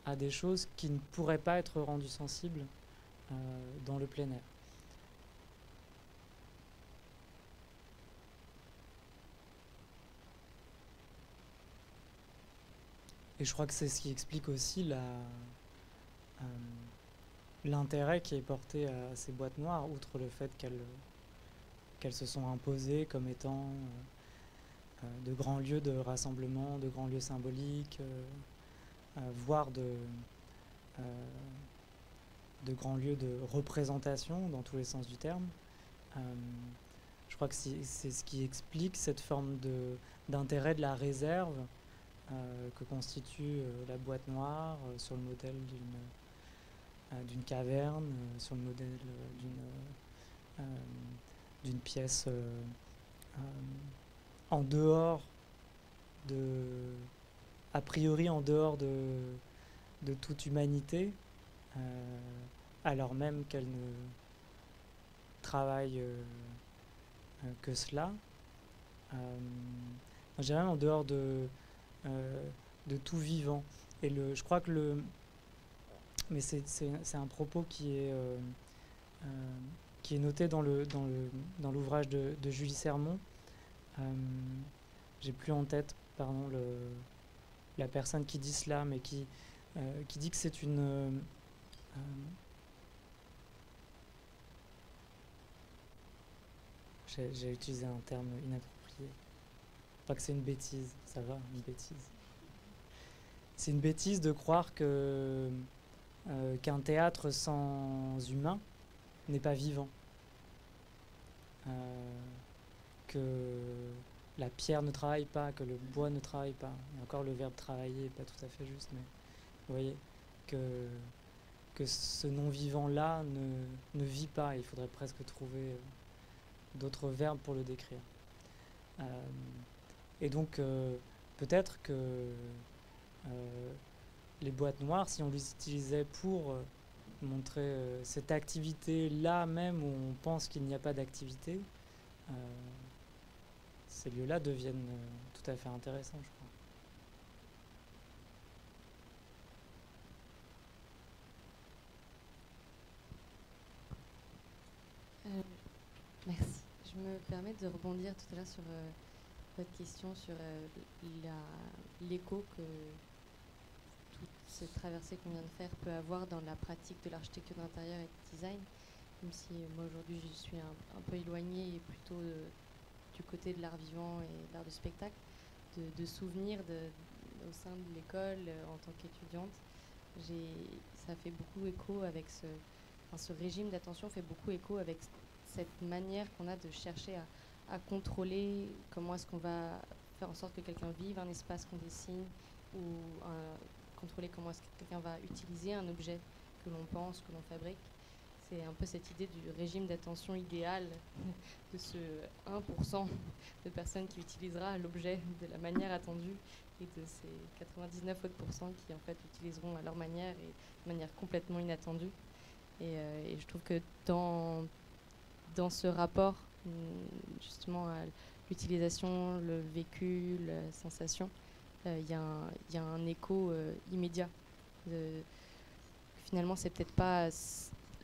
à des choses qui ne pourraient pas être rendues sensibles dans le plein air. Et je crois que c'est ce qui explique aussi l'intérêt qui est porté à ces boîtes noires, outre le fait qu'elles se sont imposées comme étant de grands lieux de rassemblement, de grands lieux symboliques, voire de grands lieux de représentation dans tous les sens du terme. Je crois que c'est ce qui explique cette forme d'intérêt de la réserve que constitue la boîte noire sur le modèle d'une caverne, sur le modèle d'une pièce en dehors a priori en dehors de toute humanité, alors même qu'elle ne travaille que cela. Je dirais même en dehors de tout vivant. Et je crois que mais c'est un propos qui est noté dans l'ouvrage de Julie Sermon. J'ai plus en tête, pardon, la personne qui dit cela, mais qui dit que c'est une j'ai utilisé un terme inapproprié. Pas que c'est une bêtise, ça va, une bêtise. C'est une bêtise de croire qu'un théâtre sans humain n'est pas vivant. Que la pierre ne travaille pas, que le bois ne travaille pas. Et encore, le verbe travailler n'est pas tout à fait juste, mais vous voyez que ce non-vivant-là ne vit pas. Il faudrait presque trouver d'autres verbes pour le décrire. Et donc, peut-être que les boîtes noires, si on les utilisait pour montrer cette activité-là même où on pense qu'il n'y a pas d'activité, ces lieux-là deviennent tout à fait intéressants, je crois. Merci. Je me permets de rebondir tout à l'heure sur votre question sur l'écho que toute cette traversée qu'on vient de faire peut avoir dans la pratique de l'architecture d'intérieur et de design, même si moi aujourd'hui je suis un peu éloignée et plutôt du côté de l'art vivant et de l'art du spectacle, de souvenirs au sein de l'école en tant qu'étudiante, ça fait beaucoup écho avec ce régime d'attention fait beaucoup écho avec cette manière qu'on a de chercher à contrôler comment est-ce qu'on va faire en sorte que quelqu'un vive un espace qu'on dessine ou contrôler comment est-ce que quelqu'un va utiliser un objet que l'on pense, que l'on fabrique. C'est un peu cette idée du régime d'attention idéal de ce 1% de personnes qui utilisera l'objet de la manière attendue et de ces 99 autres pourcents qui en fait l'utiliseront à leur manière et de manière complètement inattendue. Et je trouve que dans ce rapport justement à l'utilisation, le vécu, la sensation, il y a un écho immédiat. Finalement, c'est peut-être pas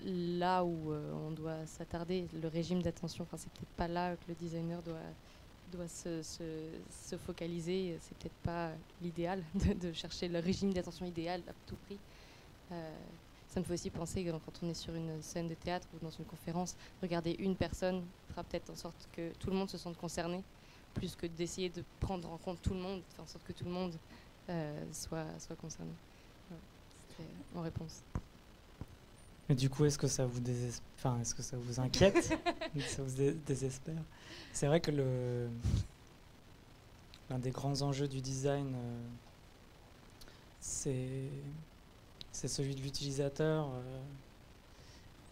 là où on doit s'attarder, le régime d'attention. Enfin, c'est peut-être pas là que le designer doit se focaliser. C'est peut-être pas l'idéal de chercher le régime d'attention idéal à tout prix. Ça me fait aussi penser que quand on est sur une scène de théâtre ou dans une conférence, regarder une personne fera peut-être en sorte que tout le monde se sente concerné, plus que d'essayer de prendre en compte tout le monde, faire en sorte que tout le monde soit concerné. Voilà, c'était en réponse. Mais du coup, est-ce que ça vous est-ce que ça vous inquiète, ça vous désespère? C'est vrai que l'un des grands enjeux du design, c'est celui de l'utilisateur,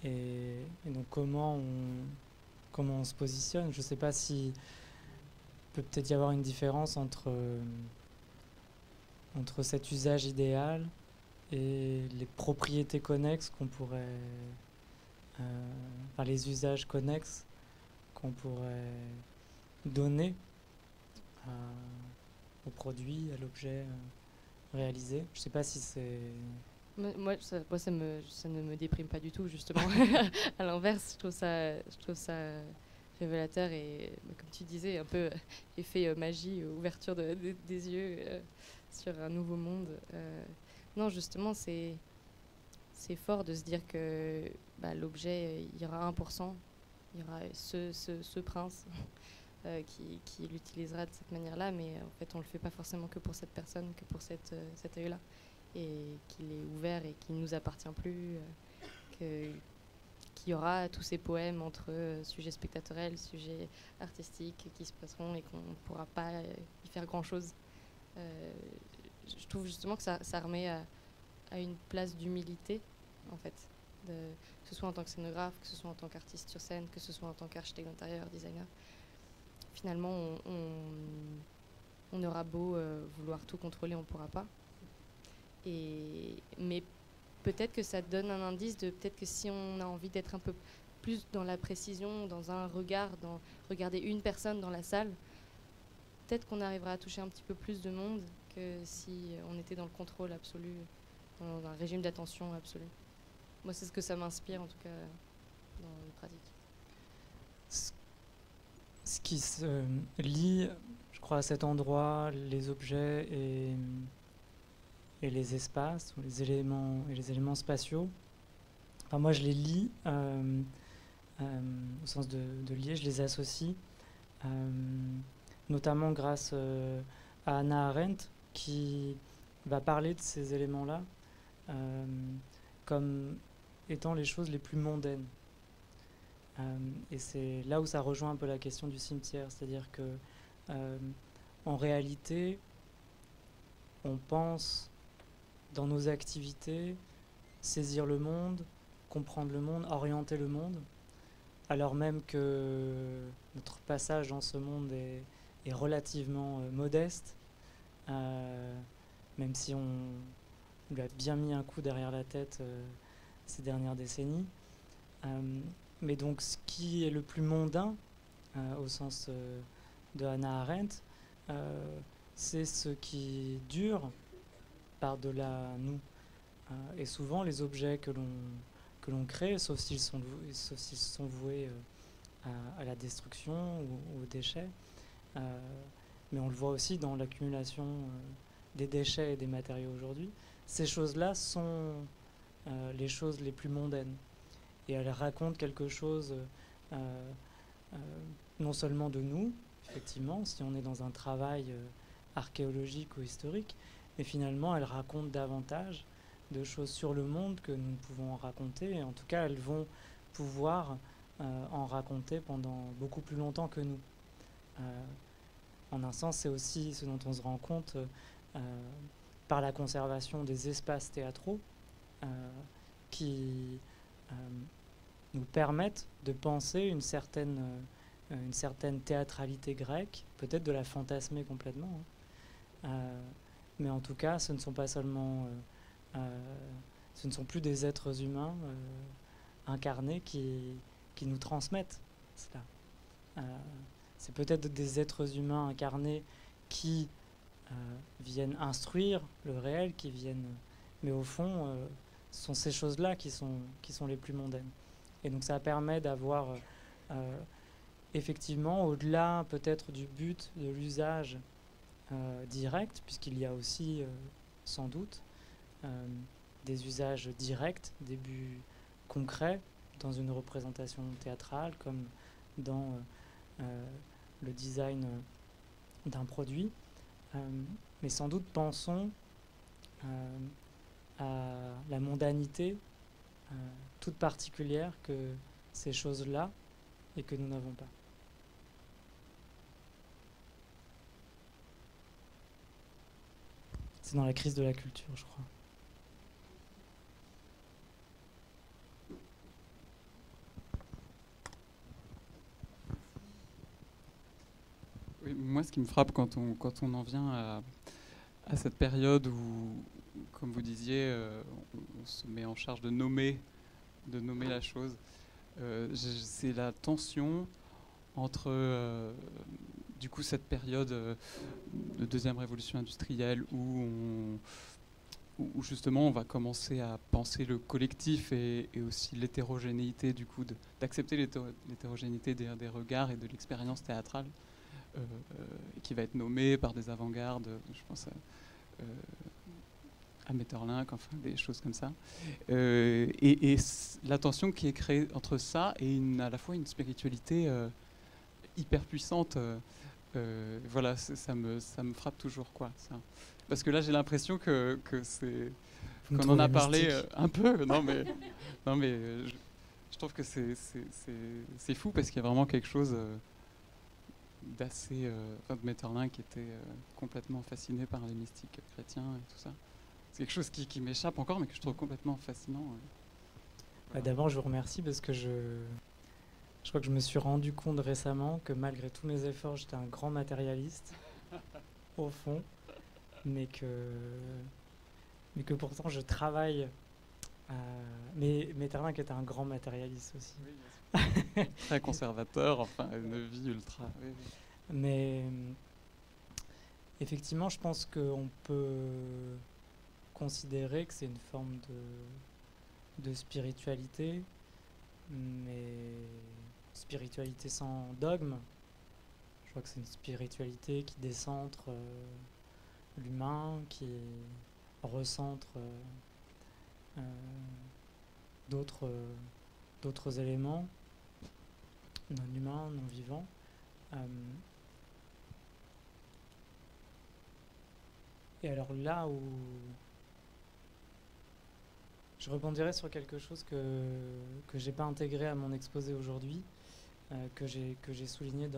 et donc comment on se positionne. Je ne sais pas si peut peut-être y avoir une différence entre cet usage idéal et les propriétés connexes qu'on pourrait, les usages connexes qu'on pourrait donner au produit, à l'objet réalisé. Je ne sais pas si c'est... Moi, ça ne me déprime pas du tout, justement. À l'inverse, je trouve ça révélateur et, comme tu disais, un peu effet magie, ouverture des yeux sur un nouveau monde. Non, justement, c'est fort de se dire que l'objet, il y aura 1%, il y aura ce prince qui l'utilisera de cette manière-là, mais en fait, on ne le fait pas forcément que pour cette personne, que pour cet œil-là, et qu'il est ouvert et qu'il ne nous appartient plus, qu'il y aura tous ces poèmes entre sujets spectatoriels, sujets artistiques qui se passeront et qu'on ne pourra pas y faire grand-chose. Je trouve justement que ça remet à une place d'humilité, en fait, que ce soit en tant que scénographe, que ce soit en tant qu'artiste sur scène, que ce soit en tant qu'architecte d'intérieur, designer. Finalement, on aura beau vouloir tout contrôler, on ne pourra pas. Mais peut-être que ça donne un indice de peut-être que si on a envie d'être un peu plus dans la précision, dans un regard, dans regarder une personne dans la salle, peut-être qu'on arrivera à toucher un petit peu plus de monde que si on était dans le contrôle absolu, dans un régime d'attention absolu. Moi, c'est ce que ça m'inspire, en tout cas, dans la pratique. Ce qui se lie, je crois, à cet endroit, les objets et les espaces, ou les éléments spatiaux. Enfin, moi, je les lis, au sens de lier, je les associe, notamment grâce à Hannah Arendt, qui va parler de ces éléments-là comme étant les choses les plus mondaines. Et c'est là où ça rejoint un peu la question du cimetière, c'est-à-dire que en réalité, on pense dans nos activités saisir le monde, comprendre le monde, orienter le monde, alors même que notre passage dans ce monde est relativement modeste, même si on lui a bien mis un coup derrière la tête ces dernières décennies. Mais donc ce qui est le plus mondain, au sens de Hannah Arendt, c'est ce qui dure par-delà nous. Et souvent les objets que l'on crée, sauf s'ils sont voués à la destruction ou aux déchets, mais on le voit aussi dans l'accumulation des déchets et des matériaux aujourd'hui, ces choses-là sont les choses les plus mondaines. Et elles racontent quelque chose non seulement de nous, effectivement, si on est dans un travail archéologique ou historique, mais finalement elles racontent davantage de choses sur le monde que nous pouvons raconter. Et en tout cas, elles vont pouvoir en raconter pendant beaucoup plus longtemps que nous. En un sens, c'est aussi ce dont on se rend compte par la conservation des espaces théâtraux qui nous permettent de penser une certaine théâtralité grecque, peut-être de la fantasmer complètement. Mais en tout cas, ce ne sont pas seulement, ce ne sont plus des êtres humains incarnés qui nous transmettent cela. C'est peut-être des êtres humains incarnés qui viennent instruire le réel, mais au fond, ce sont ces choses-là qui sont les plus mondaines. Et donc ça permet d'avoir effectivement, au-delà peut-être du but de l'usage direct, puisqu'il y a aussi sans doute des usages directs, des buts concrets dans une représentation théâtrale, comme dans le design d'un produit. Mais sans doute pensons à la mondanité toute particulière que ces choses-là et que nous n'avons pas. C'est dans la crise de la culture, je crois. Oui, moi, ce qui me frappe quand on en vient à cette période où, comme vous disiez, on se met en charge de nommer la chose, c'est la tension entre du coup cette période de deuxième révolution industrielle où justement on va commencer à penser le collectif et aussi l'hétérogénéité, du coup d'accepter l'hétérogénéité des regards et de l'expérience théâtrale qui va être nommée par des avant-gardes, je pense à Maeterlinck, enfin des choses comme ça, et la tension qui est créée entre ça et à la fois une spiritualité hyper puissante. Voilà, ça me frappe toujours, quoi, ça. Parce que là j'ai l'impression que c'est qu'on en a parlé un peu. Non mais je trouve que c'est fou parce qu'il y a vraiment quelque chose d'assez de Maeterlinck qui était complètement fasciné par les mystiques chrétiens et tout ça. C'est quelque chose qui m'échappe encore, mais que je trouve complètement fascinant. D'abord, je vous remercie parce que je crois que je me suis rendu compte récemment que malgré tous mes efforts, j'étais un grand matérialiste, au fond, mais que pourtant je travaille. Mais Maeterlinck était un grand matérialiste aussi. Oui, très conservateur, enfin, une vie ultra. Oui. Mais effectivement, je pense qu'on peut considérer que c'est une forme de spiritualité, mais spiritualité sans dogme. Je crois que c'est une spiritualité qui décentre l'humain, qui recentre d'autres éléments non humains, non vivants. Et alors là où je rebondirai sur quelque chose que j'ai pas intégré à mon exposé aujourd'hui, que j'ai souligné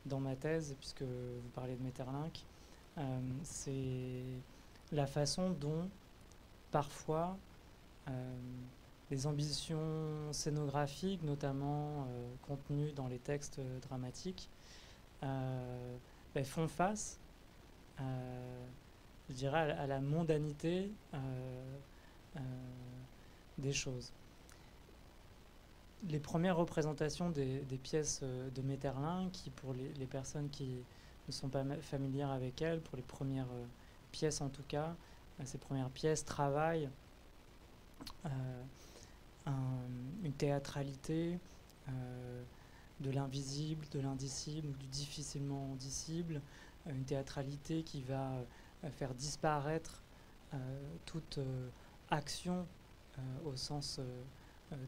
dans ma thèse, puisque vous parlez de Maeterlinck, c'est la façon dont parfois les ambitions scénographiques, notamment contenues dans les textes dramatiques, font face, je dirais, à la mondanité des choses. Les premières représentations des pièces de Maeterlinck, qui pour les personnes qui ne sont pas familières avec elle, pour les premières pièces en tout cas, ces premières pièces travaillent une théâtralité de l'invisible, de l'indicible, du difficilement dicible, une théâtralité qui va faire disparaître toute action au sens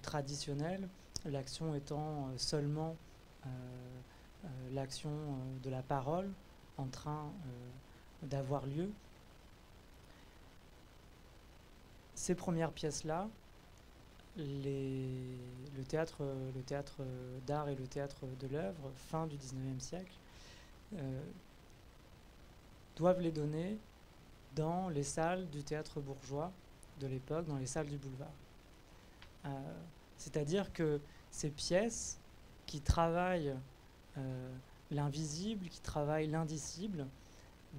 traditionnel, l'action étant seulement l'action de la parole en train d'avoir lieu. ces premières pièces-là, le théâtre d'art et le théâtre de l'œuvre, fin du 19e siècle, doivent les donner dans les salles du théâtre bourgeois de l'époque, dans les salles du boulevard. C'est-à-dire que ces pièces qui travaillent l'invisible, qui travaillent l'indicible,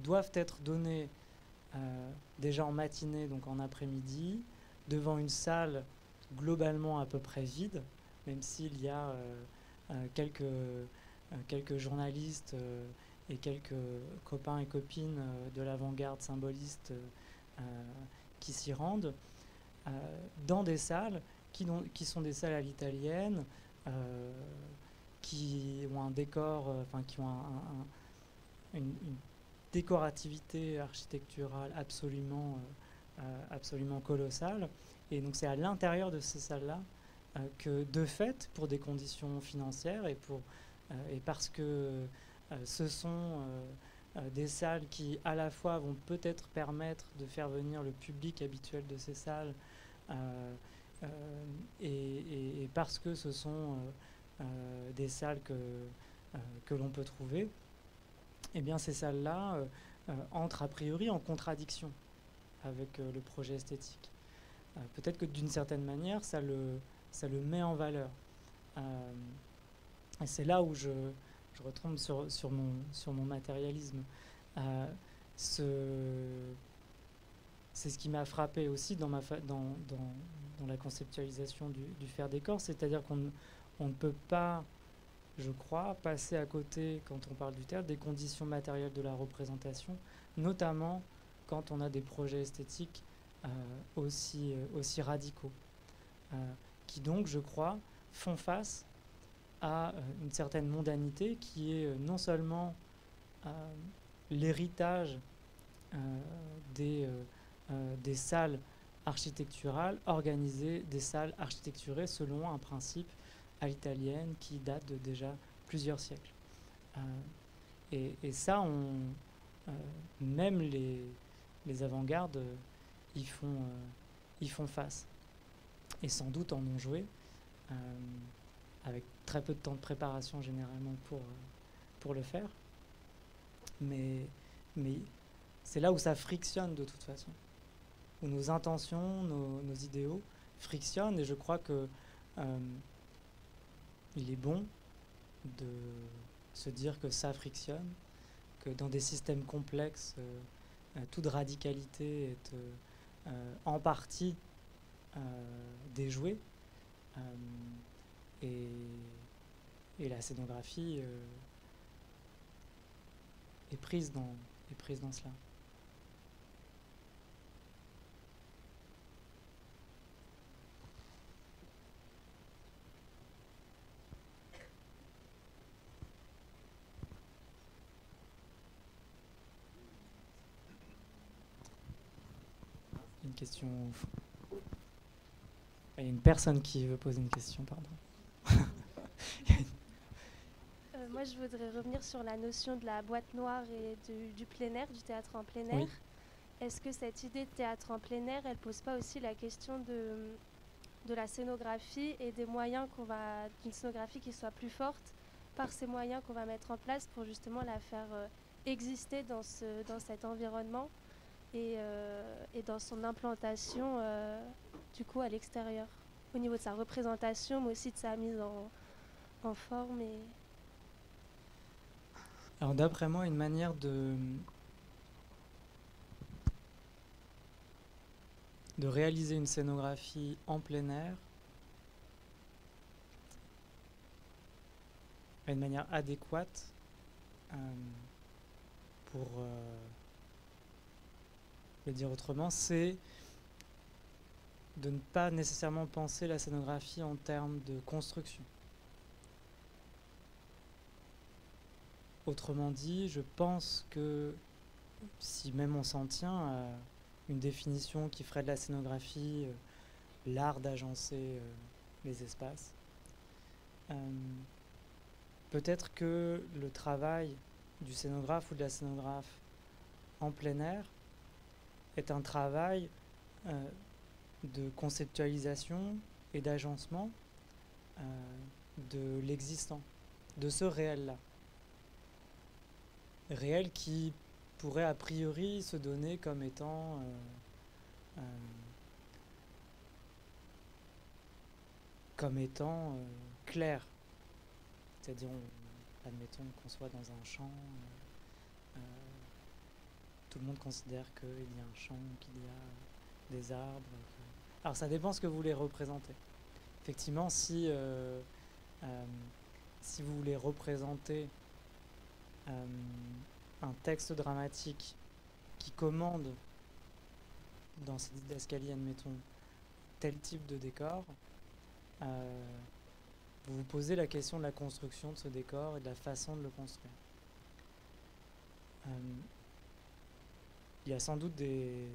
doivent être données déjà en matinée, donc en après-midi, devant une salle globalement à peu près vide, même s'il y a quelques journalistes et quelques copains et copines de l'avant-garde symboliste qui s'y rendent, dans des salles qui sont des salles à l'italienne, qui ont un décor, qui ont une décorativité architecturale absolument colossale. Et donc c'est à l'intérieur de ces salles-là que, de fait, pour des conditions financières et parce que ce sont des salles qui, à la fois, vont peut-être permettre de faire venir le public habituel de ces salles, et parce que ce sont des salles que l'on peut trouver, eh bien ces salles-là entrent a priori en contradiction avec le projet esthétique. Peut-être que d'une certaine manière, ça le met en valeur. Et c'est là où je retombe sur mon matérialisme. C'est ce qui m'a frappé aussi dans la conceptualisation du faire décor, c'est-à-dire qu'on ne peut pas, je crois, passer à côté, quand on parle du théâtre, des conditions matérielles de la représentation, notamment quand on a des projets esthétiques aussi radicaux, qui donc, je crois, font face à une certaine mondanité qui est non seulement l'héritage des salles architecturales organisées, des salles architecturées selon un principe à l'italienne qui date de déjà plusieurs siècles. Et ça, même les avant-gardes y font face. Et sans doute en ont joué, avec très peu de temps de préparation généralement pour le faire. Mais c'est là où ça frictionne de toute façon, où nos intentions, nos idéaux frictionnent, et je crois que il est bon de se dire que ça frictionne, que dans des systèmes complexes, toute radicalité est en partie déjouée, et la scénographie est prise dans cela. Une question. Il y a une personne qui veut poser une question, pardon. Moi, je voudrais revenir sur la notion de la boîte noire et du plein air, du théâtre en plein air. Oui. Est-ce que cette idée de théâtre en plein air, elle pose pas aussi la question de la scénographie et des moyens d'une scénographie qui soit plus forte par ces moyens qu'on va mettre en place pour justement la faire exister dans cet environnement et dans son implantation du coup à l'extérieur, au niveau de sa représentation, mais aussi de sa mise en forme et... Alors d'après moi, une manière de réaliser une scénographie en plein air, une manière adéquate pour le dire autrement, c'est de ne pas nécessairement penser la scénographie en termes de construction. Autrement dit, je pense que si même on s'en tient à une définition qui ferait de la scénographie l'art d'agencer les espaces, peut-être que le travail du scénographe ou de la scénographe en plein air est un travail de conceptualisation et d'agencement de l'existant, de ce réel-là. Réel qui pourrait a priori se donner comme étant clair. C'est-à-dire, admettons qu'on soit dans un champ, tout le monde considère qu'il y a un champ, qu'il y a des arbres. Alors ça dépend ce que vous voulez représenter. Effectivement, si vous voulez représenter un texte dramatique qui commande dans cette didascalie, admettons, tel type de décor, vous vous posez la question de la construction de ce décor et de la façon de le construire. Il y a sans doute des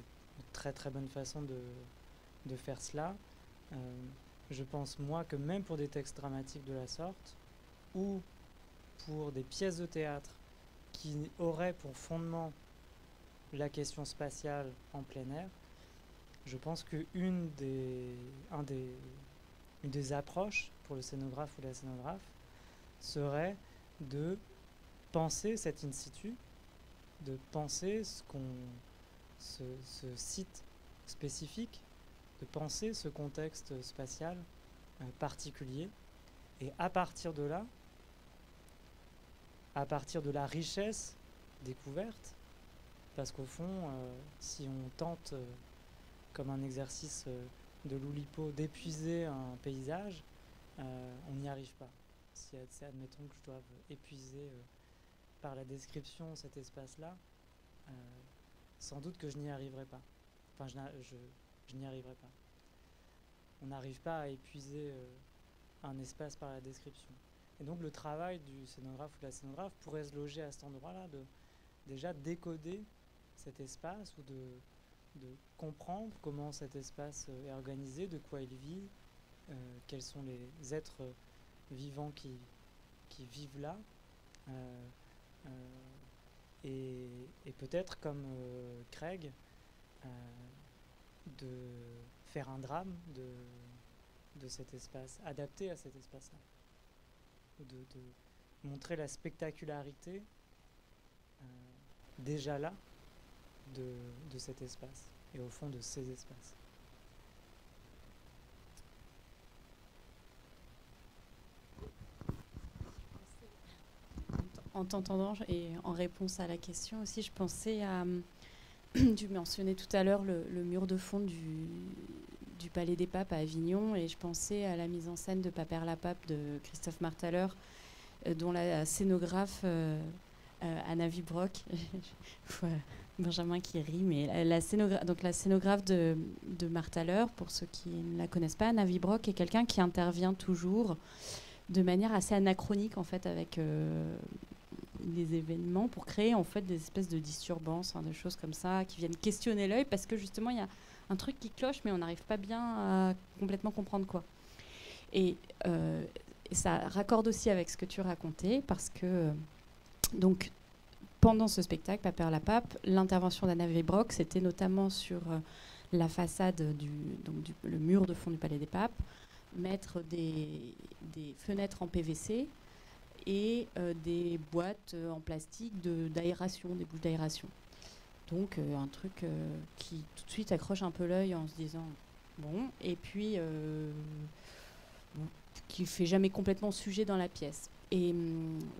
très très bonnes façons de faire cela. Je pense, moi, que même pour des textes dramatiques de la sorte, ou pour des pièces de théâtre qui auraient pour fondement la question spatiale en plein air, je pense qu'une des approches pour le scénographe ou la scénographe serait de penser cet in situ, de penser ce site spécifique, de penser ce contexte spatial particulier, et à partir de là, à partir de la richesse découverte, parce qu'au fond, si on tente, comme un exercice de l'Oulipo, d'épuiser un paysage, on n'y arrive pas. Si admettons que je dois épuiser par la description cet espace-là, sans doute que je n'y arriverai pas. Enfin, je n'y arriverai pas. On n'arrive pas à épuiser un espace par la description. Et donc le travail du scénographe ou de la scénographe pourrait se loger à cet endroit-là, de déjà décoder cet espace ou de comprendre comment cet espace est organisé, de quoi il vit, quels sont les êtres vivants qui vivent là, et peut-être comme Craig, de faire un drame de cet espace, adapté à cet espace-là, de montrer la spectacularité déjà là de cet espace, et au fond de ces espaces. En t'entendant et en réponse à la question aussi, je pensais à... Tu mentionnais tout à l'heure le mur de fond du Palais des Papes à Avignon, et je pensais à la mise en scène de Papère la Pape de Christophe Martaleur, dont la scénographe Anna Vibrock, Benjamin qui rit, mais la scénographe de Martaleur, pour ceux qui ne la connaissent pas, Anna Vibrock est quelqu'un qui intervient toujours de manière assez anachronique en fait avec des événements pour créer en fait des espèces de disturbances, des choses comme ça qui viennent questionner l'œil, parce que justement il y a un truc qui cloche mais on n'arrive pas bien à complètement comprendre quoi. Et ça raccorde aussi avec ce que tu racontais, parce que donc pendant ce spectacle Papère la Pape, l'intervention d'Anna Vibrock, c'était notamment sur la façade le mur de fond du Palais des Papes, mettre des fenêtres en PVC et des boîtes en plastique d'aération, des bouches d'aération. Donc un truc qui tout de suite accroche un peu l'œil en se disant bon, et puis qui fait jamais complètement sujet dans la pièce. Et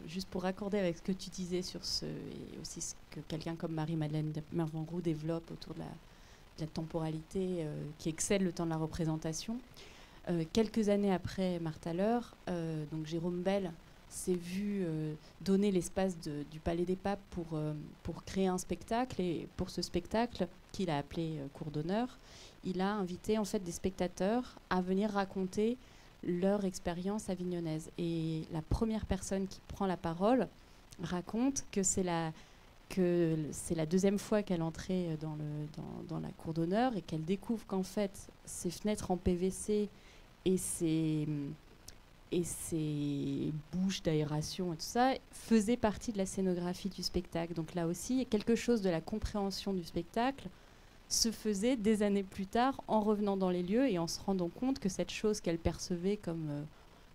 juste pour raccorder avec ce que tu disais sur et aussi ce que quelqu'un comme Marie-Madeleine Mervanroux développe autour de la temporalité qui excède le temps de la représentation. Quelques années après Martaleur, donc Jérôme Bel s'est vu donner l'espace du Palais des Papes pour créer un spectacle, et pour ce spectacle qu'il a appelé Cours d'honneur, il a invité en fait des spectateurs à venir raconter leur expérience avignonnaise. Et la première personne qui prend la parole raconte que c'est la deuxième fois qu'elle entrait dans la cour d'honneur, et qu'elle découvre qu'en fait ces fenêtres en PVC et ces bouches d'aération et tout ça faisaient partie de la scénographie du spectacle. Donc là aussi, il y a quelque chose de la compréhension du spectacle se faisait des années plus tard en revenant dans les lieux et en se rendant compte que cette chose qu'elle percevait comme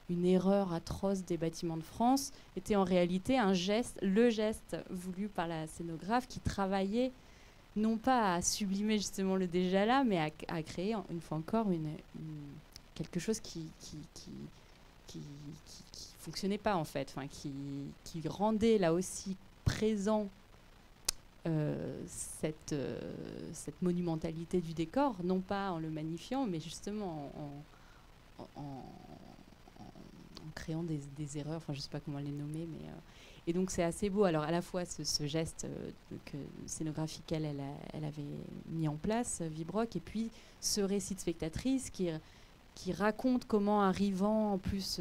une erreur atroce des bâtiments de France était en réalité le geste voulu par la scénographe qui travaillait non pas à sublimer justement le déjà là, mais à créer une fois encore quelque chose qui fonctionnait pas en fait, qui rendait là aussi présent cette monumentalité du décor, non pas en le magnifiant, mais justement en créant des erreurs, je ne sais pas comment les nommer, mais et donc c'est assez beau. Alors à la fois ce geste scénographique elle avait mis en place, Vibrock, et puis ce récit de spectatrice qui raconte comment, arrivant en plus,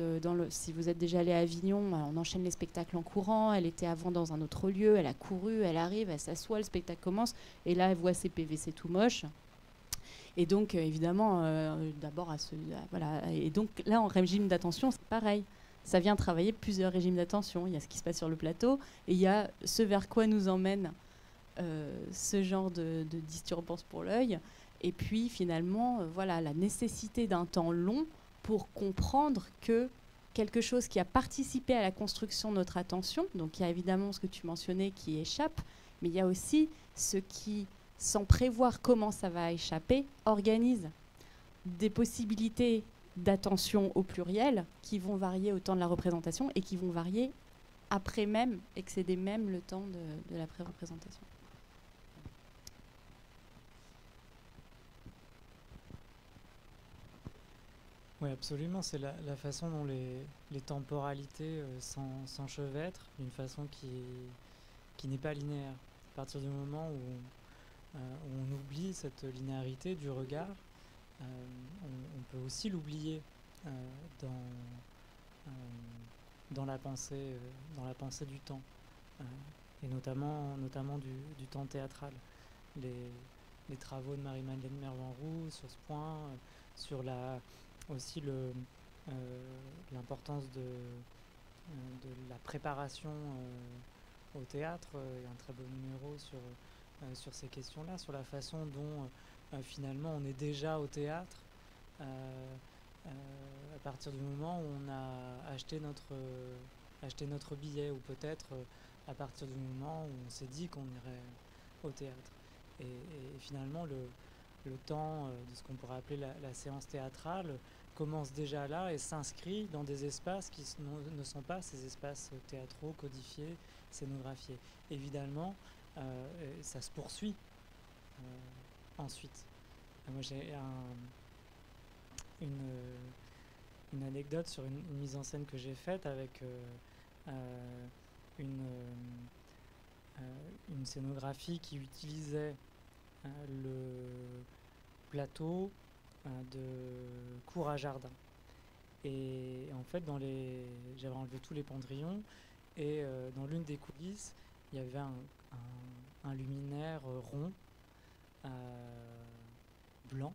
si vous êtes déjà allé à Avignon, on enchaîne les spectacles en courant, elle était avant dans un autre lieu, elle a couru, elle arrive, elle s'assoit, le spectacle commence, et là elle voit ses PVC tout moches. Et donc, évidemment, d'abord, voilà. Et donc, là, en régime d'attention, c'est pareil. Ça vient travailler plusieurs régimes d'attention. Il y a ce qui se passe sur le plateau, et il y a ce vers quoi nous emmène ce genre de disturbance pour l'œil. Et puis, finalement, voilà, la nécessité d'un temps long pour comprendre que quelque chose qui a participé à la construction de notre attention, donc il y a évidemment ce que tu mentionnais qui échappe, mais il y a aussi ce qui, sans prévoir comment ça va échapper, organise des possibilités d'attention au pluriel qui vont varier au temps de la représentation et qui vont varier après même, excéder même le temps de la pré-représentation. Oui, absolument. C'est la façon dont les temporalités s'enchevêtrent d'une façon qui n'est pas linéaire. À partir du moment où on oublie cette linéarité du regard, on peut aussi l'oublier dans la pensée du temps, et notamment du temps théâtral. Les travaux de Marie-Madeleine Mervan-Roux sur ce point, sur aussi l'importance de la préparation au théâtre. Il y a un très beau numéro sur ces questions-là, sur la façon dont finalement on est déjà au théâtre à partir du moment où on a acheté notre billet, ou peut-être à partir du moment où on s'est dit qu'on irait au théâtre. Et finalement le temps de ce qu'on pourrait appeler la séance théâtrale commence déjà là et s'inscrit dans des espaces qui ne sont pas ces espaces théâtraux, codifiés, scénographiés. Évidemment, ça se poursuit ensuite. Moi, j'ai une anecdote sur une mise en scène que j'ai faite avec une scénographie qui utilisait le plateau de cour à jardin. Et en fait, j'avais enlevé tous les pendrillons, et dans l'une des coulisses, il y avait un luminaire rond, blanc,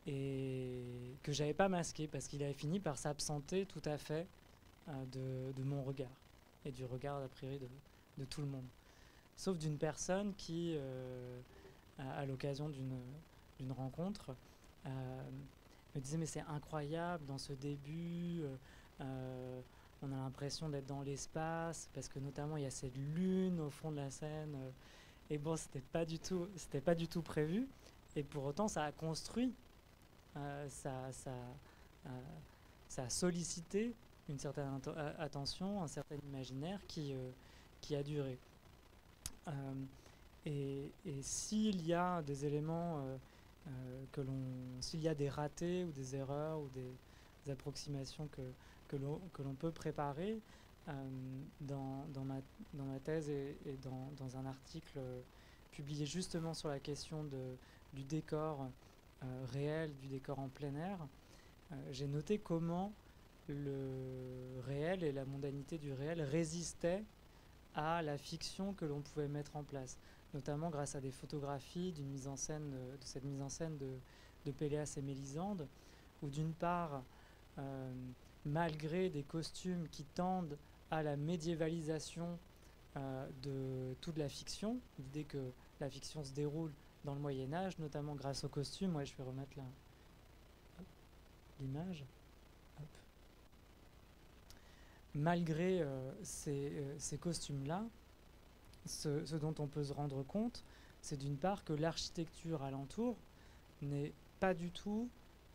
et que j'avais pas masqué parce qu'il avait fini par s'absenter tout à fait de mon regard et du regard a priori de tout le monde, sauf d'une personne qui, à l'occasion d'une rencontre, me disait mais c'est incroyable dans ce début, on a l'impression d'être dans l'espace parce que notamment il y a cette lune au fond de la scène, et bon, c'était pas du tout prévu, et pour autant ça a construit, ça a sollicité une certaine attention, un certain imaginaire qui a duré. Et s'il y a des éléments s'il y a des ratés ou des erreurs ou des approximations que l'on peut préparer, dans ma thèse et dans un article publié justement sur la question du décor réel, du décor en plein air, j'ai noté comment le réel et la mondanité du réel résistaient à la fiction que l'on pouvait mettre en place, notamment grâce à des photographies de cette mise en scène de Péléas et Mélisande, où d'une part, malgré des costumes qui tendent à la médiévalisation de toute la fiction, l'idée que la fiction se déroule dans le Moyen-Âge, notamment grâce aux costumes. Ouais, je vais remettre l'image. Malgré ces costumes-là, ce dont on peut se rendre compte, c'est d'une part que l'architecture alentour n'est pas du tout,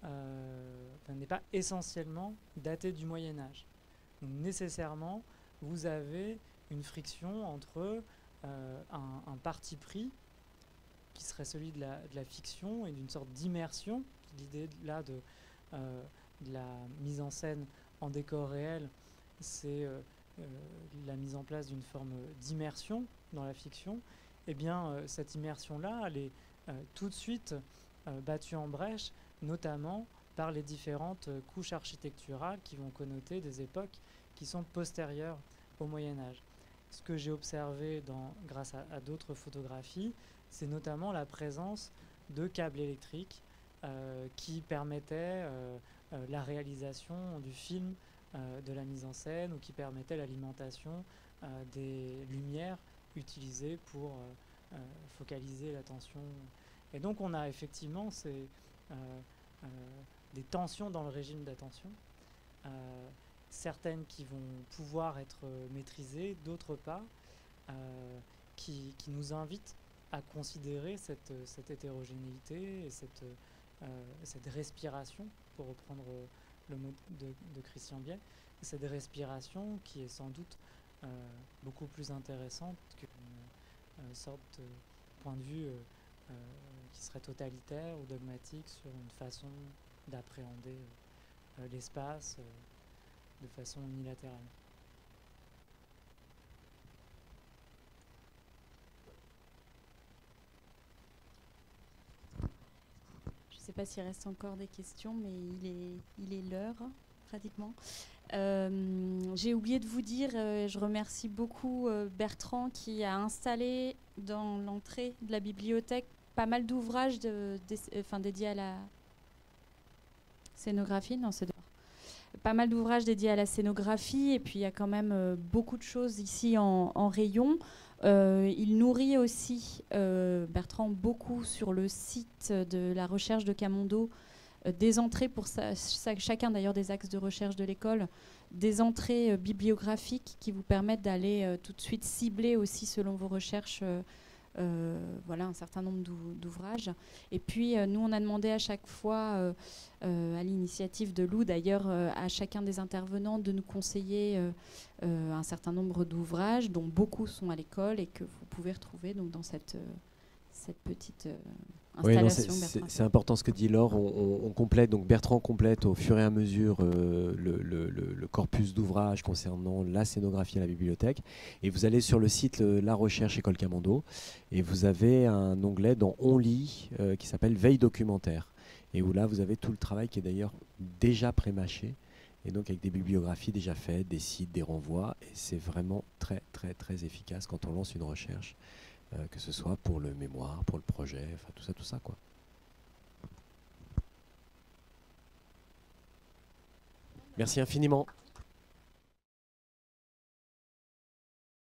n'est pas essentiellement datée du Moyen-Âge. Donc nécessairement, vous avez une friction entre un parti pris qui serait celui de la fiction et d'une sorte d'immersion. L'idée là de la mise en scène en décor réel, c'est la mise en place d'une forme d'immersion dans la fiction. Et bien cette immersion-là, elle est tout de suite battue en brèche, notamment par les différentes couches architecturales qui vont connoter des époques qui sont postérieures au Moyen-Âge. Ce que j'ai observé grâce à d'autres photographies, c'est notamment la présence de câbles électriques qui permettaient la réalisation du film, de la mise en scène, ou qui permettaient l'alimentation des lumières utilisées pour focaliser l'attention. Et donc on a effectivement des tensions dans le régime d'attention, certaines qui vont pouvoir être maîtrisées, d'autres pas, qui nous invitent à considérer cette hétérogénéité et cette respiration, pour reprendre le mot de Christian Biel, cette respiration qui est sans doute beaucoup plus intéressante qu'une sorte de point de vue qui serait totalitaire ou dogmatique sur une façon d'appréhender l'espace de façon unilatérale. Je ne sais pas s'il reste encore des questions, mais il est l'heure, pratiquement. J'ai oublié de vous dire, je remercie beaucoup Bertrand qui a installé dans l'entrée de la bibliothèque pas mal d'ouvrages dédiés à la scénographie. Non, c'est dehors. Pas mal d'ouvrages dédiés à la scénographie, et puis il y a quand même beaucoup de choses ici en rayon. Il nourrit aussi, Bertrand, beaucoup sur le site de la recherche de Camondo, des entrées pour chacun d'ailleurs des axes de recherche de l'école, des entrées bibliographiques qui vous permettent d'aller tout de suite cibler aussi selon vos recherches voilà, un certain nombre d'ouvrages. Et puis nous on a demandé à chaque fois, à l'initiative de Lou d'ailleurs, à chacun des intervenants de nous conseiller un certain nombre d'ouvrages dont beaucoup sont à l'école et que vous pouvez retrouver donc dans cette petite installation. Oui, c'est important ce que dit Laure. On complète, donc Bertrand complète au fur et à mesure le corpus d'ouvrages concernant la scénographie à la bibliothèque. Et vous allez sur le site La Recherche École Camondo et vous avez un onglet dans On lit qui s'appelle Veille documentaire. Et où là vous avez tout le travail qui est d'ailleurs déjà pré-mâché. Et donc avec des bibliographies déjà faites, des sites, des renvois. Et c'est vraiment très très très efficace quand on lance une recherche. Que ce soit pour le mémoire, pour le projet, enfin tout ça quoi. Merci infiniment.